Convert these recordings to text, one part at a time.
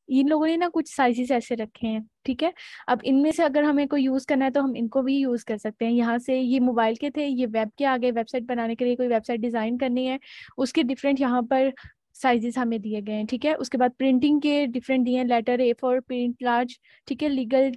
इन लोगों ने ना कुछ साइजेस ऐसे रखे हैं, ठीक है। अब इनमें से अगर हमें कोई यूज करना है तो हम इनको भी यूज कर सकते हैं। यहाँ से ये मोबाइल के थे, ये वेब के आगे वेबसाइट बनाने के लिए कोई वेबसाइट डिजाइन करनी है उसके डिफरेंट यहाँ पर साइजेस हमें दिए गए हैं, ठीक है। उसके बाद प्रिंटिंग के डिफरेंट दिए हैं, लेटर A4, प्रिंट लार्ज, ठीक है। लीगल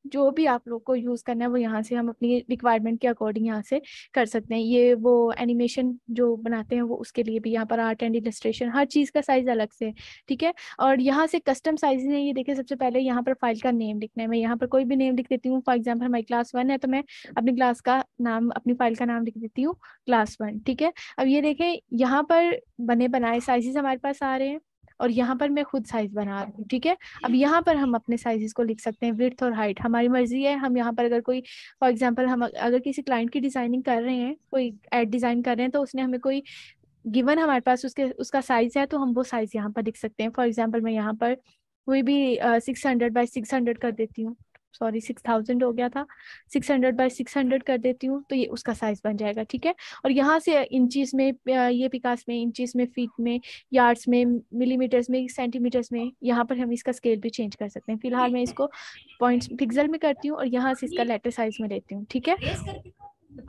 जो भी आप लोग को यूज करना है वो यहाँ से हम अपनी रिक्वायरमेंट के अकॉर्डिंग यहाँ से कर सकते हैं। ये वो एनिमेशन जो बनाते हैं वो उसके लिए भी यहाँ पर आर्ट एंड इलस्ट्रेशन हर चीज का साइज अलग से, ठीक है। और यहाँ से कस्टम साइज है, ये देखिए सबसे पहले यहाँ पर फाइल का नेम लिखना है। मैं यहाँ पर कोई भी नेम लिख देती हूँ, फॉर एग्जाम्पल हमारी क्लास 1 है तो मैं अपनी क्लास का नाम, अपनी फाइल का नाम लिख देती हूँ क्लास 1, ठीक है। अब ये देखें यहाँ पर बने बनाए साइजेस हमारे पास आ रहे हैं और यहाँ पर मैं खुद साइज बना रही हूँ, ठीक है। अब यहाँ पर हम अपने साइजेस को लिख सकते हैं, विड्थ और हाइट हमारी मर्जी है। हम यहाँ पर अगर कोई फॉर एग्जांपल हम अगर किसी क्लाइंट की डिजाइनिंग कर रहे हैं, कोई एड डिजाइन कर रहे हैं तो उसने हमें कोई गिवन हमारे पास उसके उसका साइज है तो हम वो साइज यहाँ पर लिख सकते हैं। फॉर एग्जांपल मैं यहाँ पर कोई भी 600 बाय 600 कर देती हूँ, सॉरी 6000 हो गया था, 600 बाय 600 कर देती हूँ तो ये उसका साइज बन जाएगा, ठीक है। और यहाँ से इंचीज में ये पिकास में, इंचीज में, फीट में, यार्ड्स में, मिलीमीटर्स में, सेंटीमीटर्स में, यहाँ पर हम इसका स्केल भी चेंज कर सकते हैं। फिलहाल मैं इसको पॉइंट्स पिक्सल में करती हूँ और यहाँ से इसका लेटर साइज में लेती हूँ, ठीक है।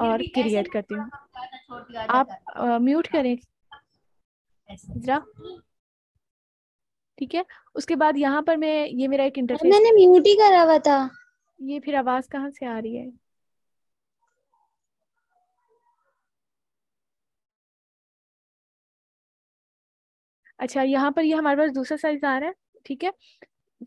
और क्रिएट करती हूँ। आप म्यूट करें जरा, ठीक है। उसके बाद यहाँ पर मैं, ये मेरा एक इंटरफेस, मैंने म्यूट ही करा हुआ था। ये फिर आवाज कहाँ से आ रही है? अच्छा, यहाँ पर ये हमारे पास दूसरा साइज आ रहा है, ठीक है।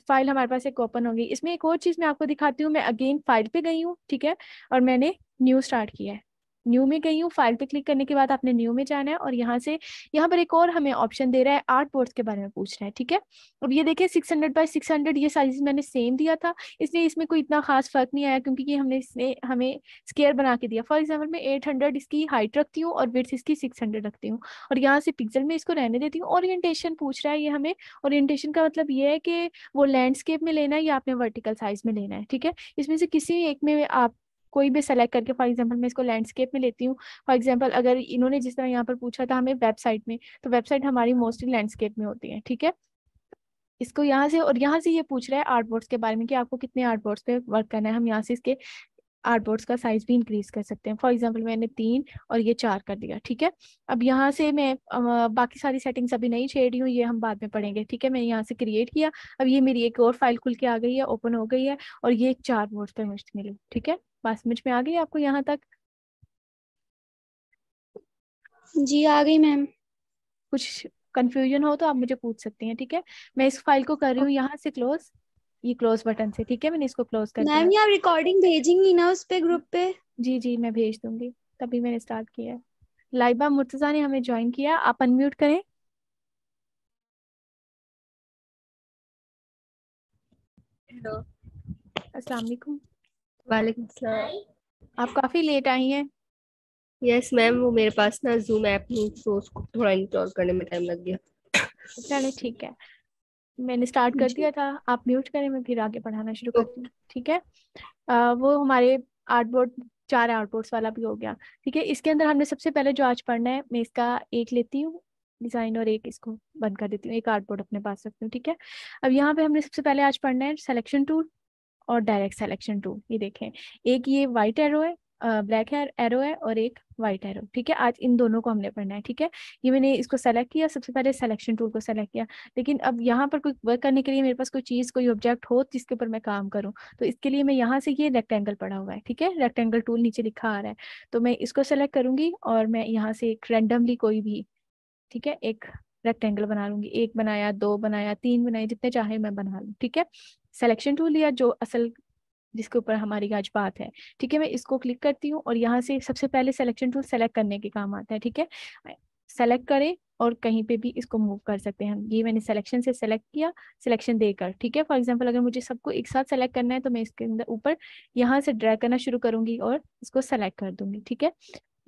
फाइल हमारे पास एक ओपन होगी। इसमें एक और चीज मैं आपको दिखाती हूँ। मैं अगेन फाइल पे गई हूँ, ठीक है, और मैंने न्यू स्टार्ट किया है। न्यू में गई हूँ, फाइल पे क्लिक करने के बाद आपने न्यू में जाना है और यहाँ से यहाँ पर एक और हमें ऑप्शन दे रहा है, आर्ट बोर्ड्स के बारे में पूछ रहा है, ठीक है। अब ये देखिए 600 बाय 600 ये साइज मैंने सेम दिया था, इसलिए इसमें कोई इतना खास फर्क नहीं आया क्योंकि ये हमने इसने हमें स्केयर बना के दिया। फॉर एग्जाम्पल मैं 800 इसकी हाइट रखती हूँ और विड्थ इसकी 600 रखती हूँ और यहाँ से पिक्सल में इसको रहने देती हूँ। ओरिएंटेशन पूछ रहा है ये हमें। ओरिएंटेशन का मतलब ये है कि वो लैंडस्केप में लेना है या आपने वर्टिकल साइज में लेना है, ठीक है। इसमें से किसी एक में आप कोई भी सेलेक्ट करके, फॉर एग्जांपल मैं इसको लैंडस्केप में लेती हूँ। फॉर एग्जांपल अगर इन्होंने जिस तरह यहाँ पर पूछा था हमें वेबसाइट में, तो वेबसाइट हमारी मोस्टली लैंडस्केप में होती है, ठीक है। इसको यहाँ से, और यहाँ से ये पूछ रहा है आर्टबोर्ड्स के बारे में कि आपको कितने आर्टबोर्ड्स पे वर्क करना है। हम यहाँ से इसके आर्टबोर्ड्स का साइज भी इंक्रीज कर सकते हैं। फॉर एग्जांपल मैंने 3 और ये 4 कर दिया, ठीक है। अब यहाँ से मैं बाकी सारी सेटिंग्स अभी नहीं छेड़ रही हूँ, ये हम बाद में पढ़ेंगे, ठीक है। मैंने यहाँ से क्रिएट किया, अब ये मेरी एक और फाइल खुल के आ गई है, ओपन हो गई है और ये 4 बोर्ड्स पे मुश्तमिल है, ठीक है। बात समझ में आ गई आपको यहाँ तक? जी आ गई मैम। कुछ कंफ्यूजन हो तो आप मुझे पूछ सकती हैं, ठीक है। मैं इस फाइल को कर रही हूँ यहाँ से क्लोज, ये क्लोज बटन से, ठीक है। मैंने इसको क्लोज कर दिया। मैम ये आप रिकॉर्डिंग भेजेंगी ना उस पे, ग्रुप पे? जी जी मैं भेज दूंगी, तभी मैंने स्टार्ट किया है। लाइबा मुर्तजा ने हमें ज्वाइन किया, आप अनम्यूट करें। हेलो। अस्सलाम वालेकुम। वालेकुम सलाम। आप काफी लेट आई हैं। यस मैम, वो मेरे पास ना जूम ऐप नहीं तो उसको थोड़ा इंस्टॉल करने में टाइम लग गया। चले ठीक है, मैंने स्टार्ट कर जी। दिया था, आप म्यूट करें, मैं फिर आगे पढ़ाना शुरू करती ओके। हूँ, ठीक है। वो हमारे आर्टबोर्ड, 4 आर्टबोर्ड्स वाला भी हो गया, ठीक है। इसके अंदर हमने सबसे पहले जो आज पढ़ना है, मैं इसका एक लेती हूँ डिजाइन और एक इसको बंद कर देती हूँ, एक आर्टबोर्ड अपने पास रखती हूँ, ठीक है। अब यहाँ पे हमने सबसे पहले आज पढ़ना है सिलेक्शन टूल और डायरेक्ट सिलेक्शन टूल। ये देखें, एक ये वाइट एरो है, ब्लैक एरो है और एक वाइट एरो, ठीक है। आज इन दोनों को हमने पढ़ना है, ठीक है। ये मैंने इसको सेलेक्ट किया, सबसे पहले सिलेक्शन टूल को सेलेक्ट किया। लेकिन अब यहाँ पर कोई वर्क करने के लिए मेरे पास कोई चीज़, कोई ऑब्जेक्ट हो जिसके ऊपर मैं काम करूँ, तो इसके लिए मैं यहाँ से, ये रेक्टेंगल पड़ा हुआ है, ठीक है, रेक्टेंगल टूल नीचे लिखा आ रहा है, तो मैं इसको सेलेक्ट करूंगी और मैं यहाँ से एक रेंडमली कोई भी, ठीक है, एक रेक्टेंगल बना लूंगी। एक बनाया, 2 बनाया, 3 बनाए, जितने चाहे मैं बना लूँ, ठीक है। सिलेक्शन टूल लिया, जो असल जिसके ऊपर हमारी आज बात है, ठीक है। मैं इसको क्लिक करती हूँ और यहाँ से सबसे पहले सिलेक्शन टूल सेलेक्ट करने के काम आता है, ठीक है। सेलेक्ट करें और कहीं पे भी इसको मूव कर सकते हैं हम। ये मैंने सिलेक्शन से सेलेक्ट किया, सिलेक्शन देकर, ठीक है। फॉर एग्जांपल अगर मुझे सबको एक साथ सेलेक्ट करना है तो मैं इसके अंदर ऊपर यहाँ से ड्रैग करना शुरू करूंगी और इसको सेलेक्ट कर दूंगी, ठीक है।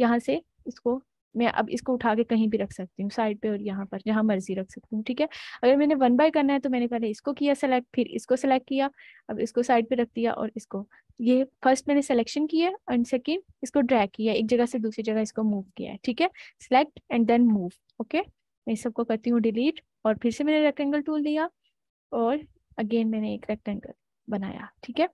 यहाँ से इसको मैं अब इसको उठा के कहीं भी रख सकती हूँ, साइड पे और यहाँ पर जहाँ मर्जी रख सकती हूँ, ठीक है। अगर मैंने 1 बाय करना है तो मैंने पहले इसको किया सेलेक्ट, फिर इसको सेलेक्ट किया, अब इसको साइड पे रख दिया और इसको, ये फर्स्ट मैंने सिलेक्शन किया एंड सेकेंड इसको ड्रैग किया, एक जगह से दूसरी जगह इसको मूव किया है, ठीक है। Select and then move, okay. मैं इस सबको करती हूँ डिलीट और फिर से मैंने रेक्टेंगल टूल दिया और अगेन मैंने एक रेक्टेंगल बनाया, ठीक है।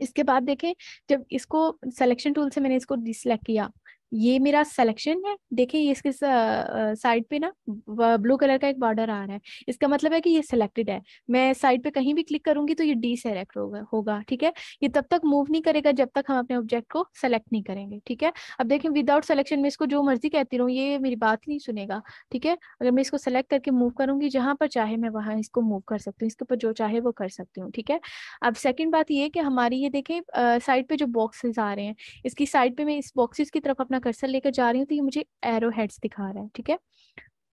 इसके बाद देखें, जब इसको सिलेक्शन टूल से मैंने इसको डिसलेक्ट किया, ये मेरा सिलेक्शन है, देखिए ये इसके साइड पे ना ब्लू कलर का एक बॉर्डर आ रहा है, इसका मतलब है कि ये सिलेक्टेड है। मैं साइड पे कहीं भी क्लिक करूंगी तो ये डीसेलेक्ट होगा, ठीक है। ये तब तक मूव नहीं करेगा जब तक हम अपने ऑब्जेक्ट को सेलेक्ट नहीं करेंगे, ठीक है। अब देखें विदाउट सिलेक्शन में इसको जो मर्जी कहती रहूँ, ये मेरी बात नहीं सुनेगा, ठीक है। अगर मैं इसको सेलेक्ट करके मूव करूंगी, जहां पर चाहे मैं वहां इसको मूव कर सकती हूँ, इसके ऊपर जो चाहे वो कर सकती हूँ, ठीक है। अब सेकंड बात ये है कि हमारी ये देखें साइड पे जो बॉक्सेस आ रहे हैं, इसकी साइड पे मैं इस बॉक्सेस की तरफ अपना कर्सर लेकर जा रही हूँ तो ये मुझे एरो हेड्स दिखा रहा है, ठीक है।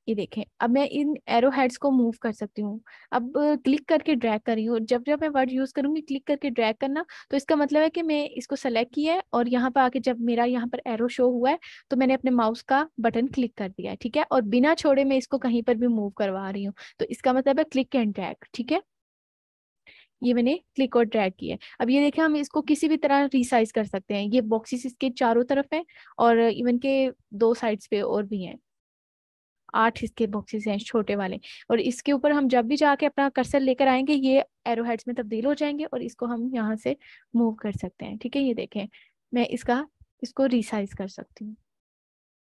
ये देखें, अब मैं इन एरो हेड्स को मूव कर सकती हूँ। अब क्लिक करके ड्रैग कर रही हूँ, जब जब मैं वर्ड यूज करूंगी क्लिक करके ड्रैग करना, तो इसका मतलब है कि मैं इसको सेलेक्ट किया है और यहाँ पर आके जब मेरा यहाँ पर एरो शो हुआ है तो मैंने अपने माउस का बटन क्लिक कर दिया है, ठीक है। और बिना छोड़े मैं इसको कहीं पर भी मूव करवा रही हूँ, तो इसका मतलब है क्लिक एंड ड्रैग, ठीक है। ये मैंने क्लिक और ड्रैग किया है। अब ये देखें, हम इसको किसी भी तरह रिसाइज कर सकते हैं। ये बॉक्सेस इसके चारों तरफ हैं और इवन के दो साइड्स पे और भी हैं, 8 इसके बॉक्सेस हैं छोटे वाले। और इसके ऊपर हम जब भी जाके अपना कर्सर लेकर आएंगे ये एरो हेड्स में तब्दील हो जाएंगे और इसको हम यहाँ से मूव कर सकते हैं, ठीक है। ये देखें, मैं इसको रिसाइज कर सकती हूँ।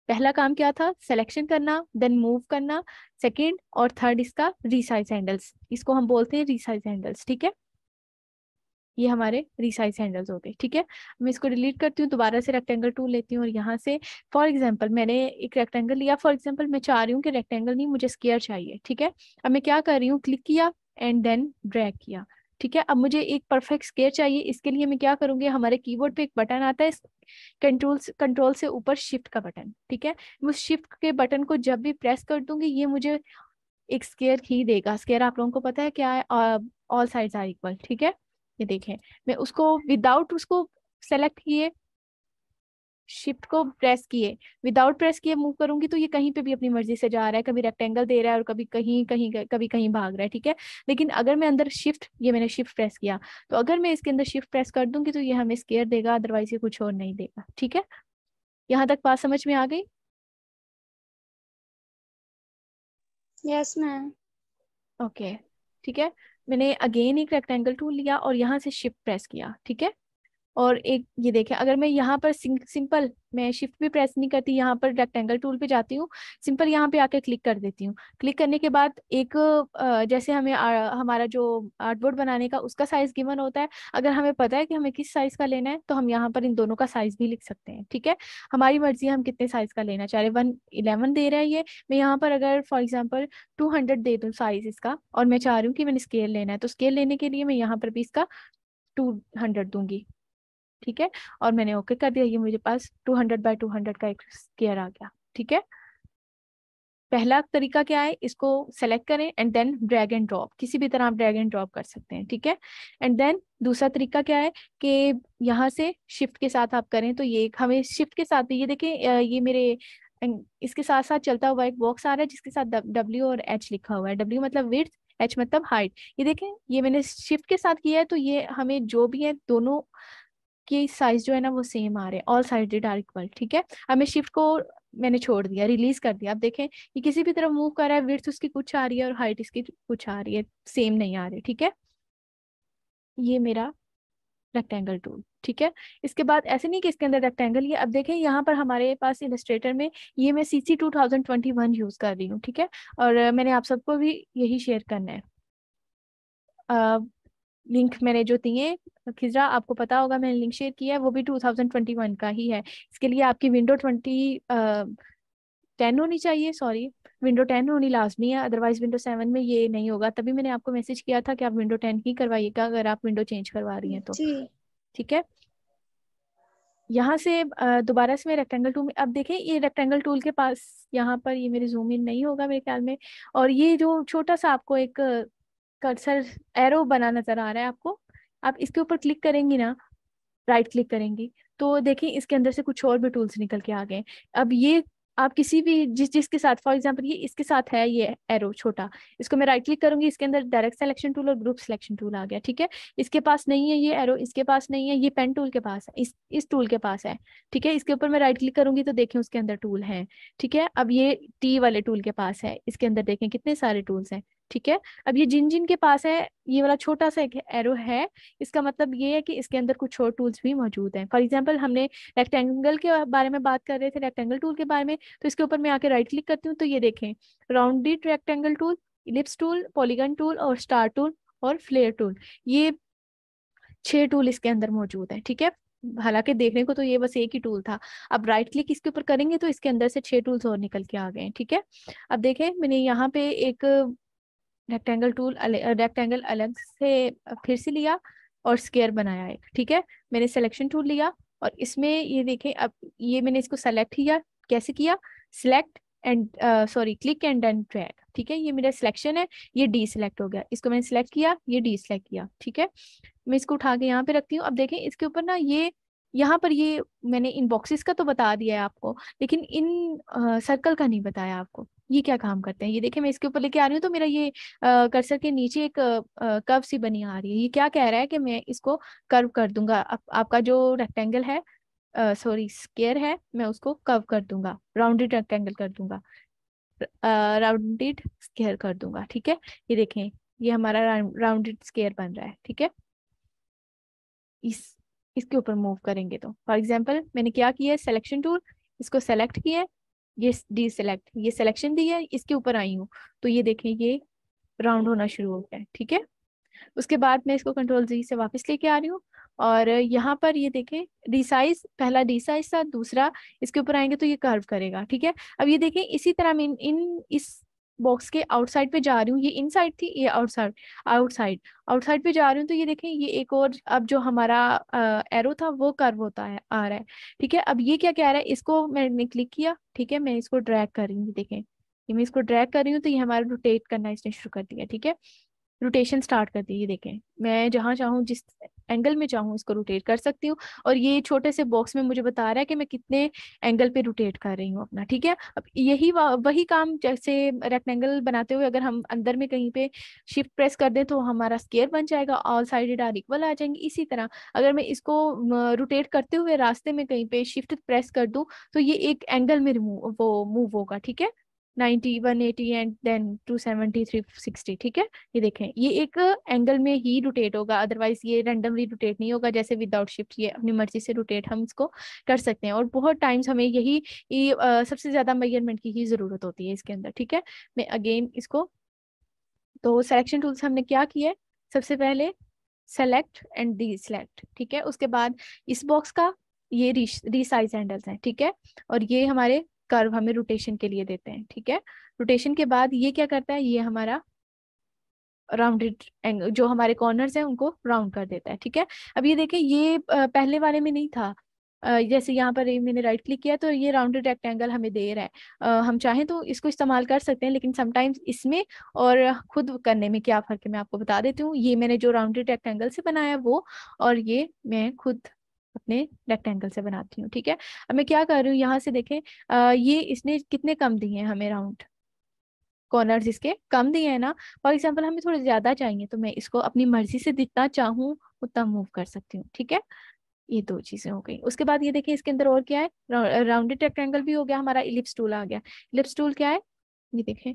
पहला काम क्या था, सिलेक्शन करना, देन मूव करना, सेकंड और थर्ड इसका रिसाइज हैंडल्स, इसको हम बोलते हैं रिसाइज हैंडल्स, ठीक है। ये हमारे रिसाइज हैंडल्स होते हैं, ठीक है। मैं इसको डिलीट करती हूँ, दोबारा से रेक्टेंगल टूल लेती हूँ और यहाँ से फॉर एग्जांपल मैंने एक रेक्टेंगल लिया, फॉर एग्जांपल मैं चाह रही हूँ कि रेक्टेंगल नहीं मुझे स्क्वायर चाहिए, ठीक है। अब मैं क्या कर रही हूँ, क्लिक किया एंड देन ड्रैग किया, ठीक है। अब मुझे एक परफेक्ट स्क्वायर चाहिए, इसके लिए मैं क्या करूंगी, हमारे कीबोर्ड पे एक बटन आता है कंट्रोल से ऊपर शिफ्ट का बटन, ठीक है। मैं उस शिफ्ट के बटन को जब भी प्रेस कर दूंगी ये मुझे एक स्क्वायर ही देगा। स्क्वायर आप लोगों को पता है क्या है, ऑल साइड्स आर इक्वल, ठीक है। ये देखें, मैं उसको विदाउट उसको सेलेक्ट किए, शिफ्ट को प्रेस किए, विदाउट प्रेस किए मूव करूंगी तो ये कहीं पे भी अपनी मर्जी से जा रहा है, कभी रेक्टेंगल दे रहा है और कभी कहीं कहीं कभी कहीं भाग रहा है, ठीक है। लेकिन अगर मैं अंदर शिफ्ट, ये मैंने शिफ्ट प्रेस किया, तो अगर मैं इसके अंदर शिफ्ट प्रेस कर दूंगी तो ये हमें स्क्वायर देगा, अदरवाइज ये कुछ और नहीं देगा, ठीक है। यहाँ तक बात समझ में आ गई? Yes ma'am. ओके, ठीक है। मैंने अगेन एक रेक्टेंगल टूल लिया और यहाँ से शिफ्ट प्रेस किया, ठीक है। और एक ये देखें, अगर मैं यहाँ पर सिंपल मैं शिफ्ट भी प्रेस नहीं करती, यहाँ पर रेक्टेंगल टूल पे जाती हूँ, सिंपल यहाँ पे आके क्लिक कर देती हूँ। क्लिक करने के बाद एक जैसे हमें हमारा जो आर्टबोर्ड बनाने का उसका साइज गिवन होता है, अगर हमें पता है कि हमें किस साइज का लेना है तो हम यहाँ पर इन दोनों का साइज भी लिख सकते हैं, ठीक है। हमारी मर्जी है हम कितने साइज का लेना चाह रहे हैं। 111 दे रहा है ये, मैं यहाँ पर अगर फॉर एग्जाम्पल 200 दे दूँ साइज इसका, और मैं चाह रही हूँ कि मैंने स्केल लेना है, तो स्केल लेने के लिए मैं यहाँ पर भी इसका 200 दूंगी, ठीक है। और मैंने ओके कर दिया, ये मुझे पास 200 बाय 200 का एक स्क्वायर आ गया, ठीक है। पहला तरीका क्या है, इसको सेलेक्ट करें and then drag and drop, किसी भी तरह आप ड्रैग एंड ड्रॉप कर सकते हैं, ठीक है। एंड देन दूसरा तरीका क्या है कि यहाँ से शिफ्ट के साथ आप करें तो ये हमें शिफ्ट के साथ ये देखें, ये मेरे इसके साथ साथ चलता हुआ एक बॉक्स आ रहा है जिसके साथ W और H लिखा हुआ है। W मतलब विड्थ, H मतलब हाइट। ये देखें, ये मैंने शिफ्ट के साथ किया है तो ये हमें जो भी है दोनों की साइज जो है ना वो सेम आ रहे हैं, ऑल साइडेड आर इक्वल, ठीक है। अब मैं शिफ्ट को मैंने छोड़ दिया, रिलीज कर दिया। अब देखें ये किसी भी तरफ मूव कर रहा है, विड्थ उसकी कुछ आ रही है और हाइट इसकी कुछ आ रही है, सेम नहीं आ रही, ठीक है। ये मेरा रेक्टेंगल टूल, ठीक है। इसके बाद ऐसे नहीं कि इसके अंदर रेक्टेंगल, ये अब देखें यहाँ पर हमारे पास इलस्ट्रेटर में ये मैं CC 2021 यूज कर रही हूँ, ठीक है। और मैंने आप सबको भी यही शेयर करना है। लिंक मैंने जो दिए, खिजरा आपको पता होगा मैंने लिंक शेयर किया है, वो भी 2021 का ही है। इसके लिए आपकी विंडो 10 होनी चाहिए, सॉरी विंडो 10 होनी लाजमी है, अदरवाइज विंडो 7 में ये नहीं होगा। तभी मैंने आपको मैसेज किया था कि आप विंडो 10 ही करवाइएगा अगर आप विंडो चेंज करवा रही हैं तो, जी। ठीक है। यहाँ से दोबारा से मैं रेक्टेंगल टूल में, अब देखें ये रेक्टेंगल टूल के पास यहाँ पर ये मेरे जूम इन नहीं होगा मेरे ख्याल में, और ये जो छोटा सा आपको एक कर्सर एरो बना नजर आ रहा है आपको, आप इसके ऊपर क्लिक करेंगी ना, राइट क्लिक करेंगी तो देखिए इसके अंदर से कुछ और भी टूल्स निकल के आ गए। अब ये आप किसी भी जिसके साथ, फॉर एग्जांपल ये इसके साथ है ये एरो छोटा, इसको मैं राइट क्लिक करूंगी, इसके अंदर डायरेक्ट सिलेक्शन टूल और ग्रुप सिलेक्शन टूल आ गया, ठीक है। इसके पास नहीं है ये एरो, इसके पास नहीं है, ये पेन टूल के पास है, इस टूल के पास है, ठीक है। इसके ऊपर मैं राइट क्लिक करूंगी तो देखें उसके अंदर टूल है, ठीक है। अब ये T वाले टूल के पास है, इसके अंदर देखें कितने सारे टूल्स हैं, ठीक है। अब ये जिन जिन के पास है ये वाला छोटा सा एक एरो है, इसका मतलब ये है कि इसके अंदर कुछ और टूल्स भी मौजूद हैं। फॉर एग्जांपल हमने रेक्टेंगल के बारे में बात कर रहे थे, रेक्टेंगल टूल के बारे में, तो इसके ऊपर मैं आके राइट क्लिक करती हूँ तो ये देखें, rounded rectangle tool, ellipse tool, polygon tool और स्टार टूल और फ्लेयर टूल, ये 6 टूल इसके अंदर मौजूद है। ठीक है, हालांकि देखने को तो ये बस एक ही टूल था। अब राइट क्लिक इसके ऊपर करेंगे तो इसके अंदर से 6 टूल्स और निकल के आ गए हैं। ठीक है, अब देखें मैंने यहाँ पे एक रेक्टेंगल अलग से फिर से लिया और स्क्वायर बनाया एक। ठीक है, मैंने सिलेक्शन टूल लिया और इसमें ये देखें, अब ये मैंने इसको सेलेक्ट किया। कैसे किया? Select and click and then drag. ठीक है, ये मेरा सिलेक्शन है, ये डी सिलेक्ट हो गया, इसको मैंने सिलेक्ट किया, ये डी सिलेक्ट किया। ठीक है, मैं इसको उठा के यहाँ पे रखती हूँ। अब देखें इसके ऊपर ना ये यहाँ पर ये मैंने इन बॉक्सेस का तो बता दिया है आपको, लेकिन इन सर्कल का नहीं बताया आपको, ये क्या काम करते हैं। ये देखें मैं इसके ऊपर लेके आ रही हूँ तो मेरा ये कर्सर के नीचे एक कर्व सी बनी आ रही है। ये क्या कह रहा है कि मैं इसको कर्व कर दूंगा, आपका जो रेक्टेंगल है स्क्वायर है, मैं उसको कर्व कर दूंगा, राउंडेड रेक्टेंगल कर दूंगा, राउंडेड स्क्वायर कर दूंगा। ठीक है, ये देखें ये हमारा राउंडेड स्क्वायर बन रहा है। ठीक है, इसके ऊपर मूव करेंगे तो फॉर एग्जांपल मैंने क्या किया है, सिलेक्शन टूल, इसको सेलेक्ट किया है, ये डी सेलेक्ट, ये सिलेक्शन दी है, इसके ऊपर आई हूँ तो ये देखें ये राउंड होना शुरू हो गया है। ठीक है, उसके बाद मैं इसको कंट्रोल जी से वापस लेके आ रही हूँ और यहाँ पर ये देखें रिसाइज, पहला रिसाइज था, दूसरा इसके ऊपर आएंगे तो ये कर्व करेगा। ठीक है, अब ये देखें इसी तरह मैं इस बॉक्स के आउटसाइड पे जा रही हूँ, ये इनसाइड थी, ये आउटसाइड आउटसाइड आउटसाइड पे जा रही हूँ तो ये देखें ये एक और अब जो हमारा एरो था वो कर्व होता है आ रहा है। ठीक है, अब ये क्या कह रहा है, इसको मैंने क्लिक किया। ठीक है, मैं इसको ड्रैग कर रही हूँ, देखें ये मैं इसको ड्रैग कर रही हूँ तो ये हमारा रोटेट करना इसने शुरू कर दिया। ठीक है, रोटेशन स्टार्ट कर दी, ये देखें मैं जहां चाहूँ जिस एंगल में चाहूँ इसको रोटेट कर सकती हूँ और ये छोटे से बॉक्स में मुझे बता रहा है कि मैं कितने एंगल पे रोटेट कर रही हूँ अपना। ठीक है, अब यही वही काम जैसे रेक्टेंगल बनाते हुए अगर हम अंदर में कहीं पे शिफ्ट प्रेस कर दें तो हमारा स्क्वायर बन जाएगा, ऑल साइडेड आर इक्वल आ जाएंगे। इसी तरह अगर मैं इसको रोटेट करते हुए रास्ते में कहीं पे शिफ्ट प्रेस कर दूं तो ये एक एंगल में वो मूव होगा। ठीक है, 90, 180 एंड देन 270, 360। ठीक है, ये देखें ये एक एंगल में ही रोटेट होगा, अदरवाइज ये रैंडमली रोटेट नहीं होगा। जैसे विदाउट शिफ्ट ये अपनी मर्जी से रोटेट हम इसको कर सकते हैं और बहुत टाइम्स हमें यही सबसे ज्यादा मेजरमेंट की ही जरूरत होती है इसके अंदर। ठीक है, मैं अगेन इसको, तो सिलेक्शन टूल से हमने क्या किया है, सबसे पहले सेलेक्ट एंड डी सेलेक्ट। ठीक है, उसके बाद इस बॉक्स का ये रीसाइज हैंडल्स हैं। ठीक है, और ये हमारे कर्व हमें रोटेशन के लिए देते हैं। ठीक है, रोटेशन के बाद ये क्या करता है, ये हमारा राउंडेड जो हमारे कॉर्नर्स हैं उनको राउंड कर देता है। ठीक है, अब ये देखें ये पहले वाले में नहीं था, जैसे यहाँ पर मैंने राइट क्लिक किया तो ये राउंडेड रेक्टेंगल हमें दे रहा है। हम चाहें तो इसको इस्तेमाल कर सकते हैं, लेकिन समटाइम्स इसमें और खुद करने में क्या फ़र्क है मैं आपको बता देती हूँ। ये मैंने जो राउंडेड रेक्टेंगल से बनाया वो, और ये मैं खुद अपने रेक्टेंगल से बनाती हूँ। ठीक है, अब मैं क्या कर रही हूँ, यहाँ से देखें ये इसने कितने कम दिए हैं हमें, राउंड कॉर्नर्स इसके कम दिए हैं ना। फॉर एग्जाम्पल हमें थोड़े ज्यादा चाहिए तो मैं इसको अपनी मर्जी से जितना चाहूँ उतना मूव कर सकती हूँ। ठीक है, ये 2 चीजें हो गई। उसके बाद ये देखिए इसके अंदर और क्या है, राउंडेड रेक्टेंगल भी हो गया हमारा, इलिप्स टूल आ गया। इलिप्स टूल क्या है, ये देखें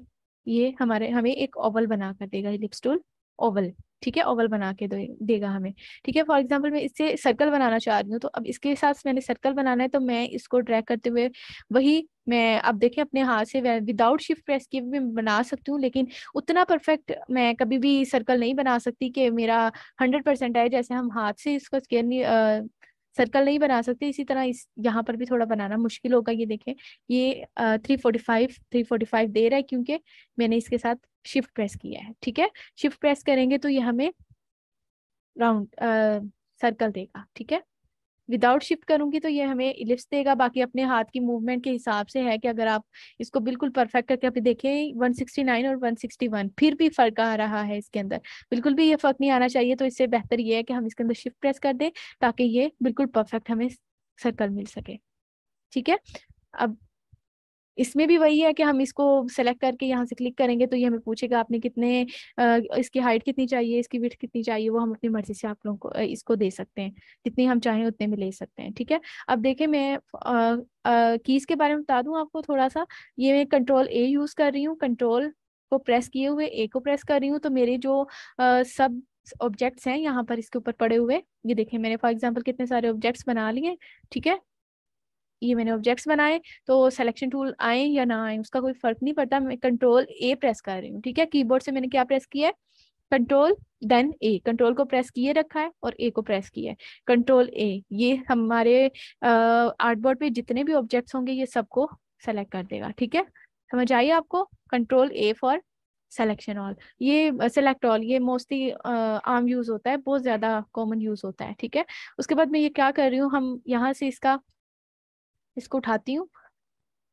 ये हमें एक ओवल बना कर देगा इलिप्स टूल, ओवल। ठीक है, ओवल बना के देगा हमें। ठीक है, फॉर एग्जांपल मैं इससे सर्कल बनाना चाह रही हूँ तो अब इसके साथ मैंने सर्कल बनाना है तो मैं इसको ड्रैग करते हुए वही मैं अब देखें अपने हाथ से विदाउट शिफ्ट प्रेस किए भी मैं बना सकती हूँ, लेकिन उतना परफेक्ट मैं कभी भी सर्कल नहीं बना सकती कि मेरा 100% आए। जैसे हम हाथ से इसको स्केयर नहीं सर्कल नहीं बना सकते, इसी तरह इस यहाँ पर भी थोड़ा बनाना मुश्किल होगा। ये देखें ये 345 दे रहा है क्योंकि मैंने इसके साथ शिफ्ट प्रेस किया है। ठीक है, शिफ्ट प्रेस करेंगे तो ये हमें राउंड सर्कल देगा। ठीक है, विदाउट शिफ्ट करूंगी तो ये हमें इलिप्स देगा। बाकी अपने हाथ की मूवमेंट के हिसाब से है कि अगर आप इसको बिल्कुल परफेक्ट करके अभी देखें 169 और 161 फिर भी फर्क आ रहा है इसके अंदर, बिल्कुल भी ये फर्क नहीं आना चाहिए। तो इससे बेहतर ये है कि हम इसके अंदर शिफ्ट प्रेस कर दें ताकि ये बिल्कुल परफेक्ट हमें सर्कल मिल सके। ठीक है, अब इसमें भी वही है कि हम इसको सेलेक्ट करके यहाँ से क्लिक करेंगे तो ये हमें पूछेगा आपने कितने इसकी हाइट कितनी चाहिए, इसकी विड्थ कितनी चाहिए, वो हम अपनी मर्जी से आप लोगों को इसको दे सकते हैं, जितनी हम चाहें उतने में ले सकते हैं। ठीक है, अब देखें मैं कीज के बारे में बता दूं आपको थोड़ा सा। ये मैं कंट्रोल A यूज कर रही हूँ कंट्रोल को प्रेस किए हुए ए को प्रेस कर रही हूँ, तो मेरे जो सब ऑब्जेक्ट्स हैं यहाँ पर इसके ऊपर पड़े हुए, ये देखिए मैंने फॉर एग्जांपल कितने सारे ऑब्जेक्ट्स बना लिए। ठीक है, ये मैंने ऑब्जेक्ट्स बनाए, तो सिलेक्शन टूल आए या ना आए उसका कोई फर्क नहीं पड़ता, मैं कंट्रोल ए प्रेस कर रही हूँ। ठीक है, कीबोर्ड से मैंने क्या प्रेस किया है, कंट्रोल देन ए, कंट्रोल को प्रेस किए रखा है और ए को प्रेस किया है, कंट्रोल ए। ये हमारे आर्टबोर्ड पे जितने भी ऑब्जेक्ट्स होंगे ये सबको सेलेक्ट कर देगा। ठीक है, समझ आई आपको? Control A for selection all, ये सेलेक्ट ऑल, ये मोस्टली आम यूज होता है, बहुत ज्यादा कॉमन यूज होता है। ठीक है, उसके बाद मैं ये क्या कर रही हूँ, हम यहाँ से इसको उठाती हूँ,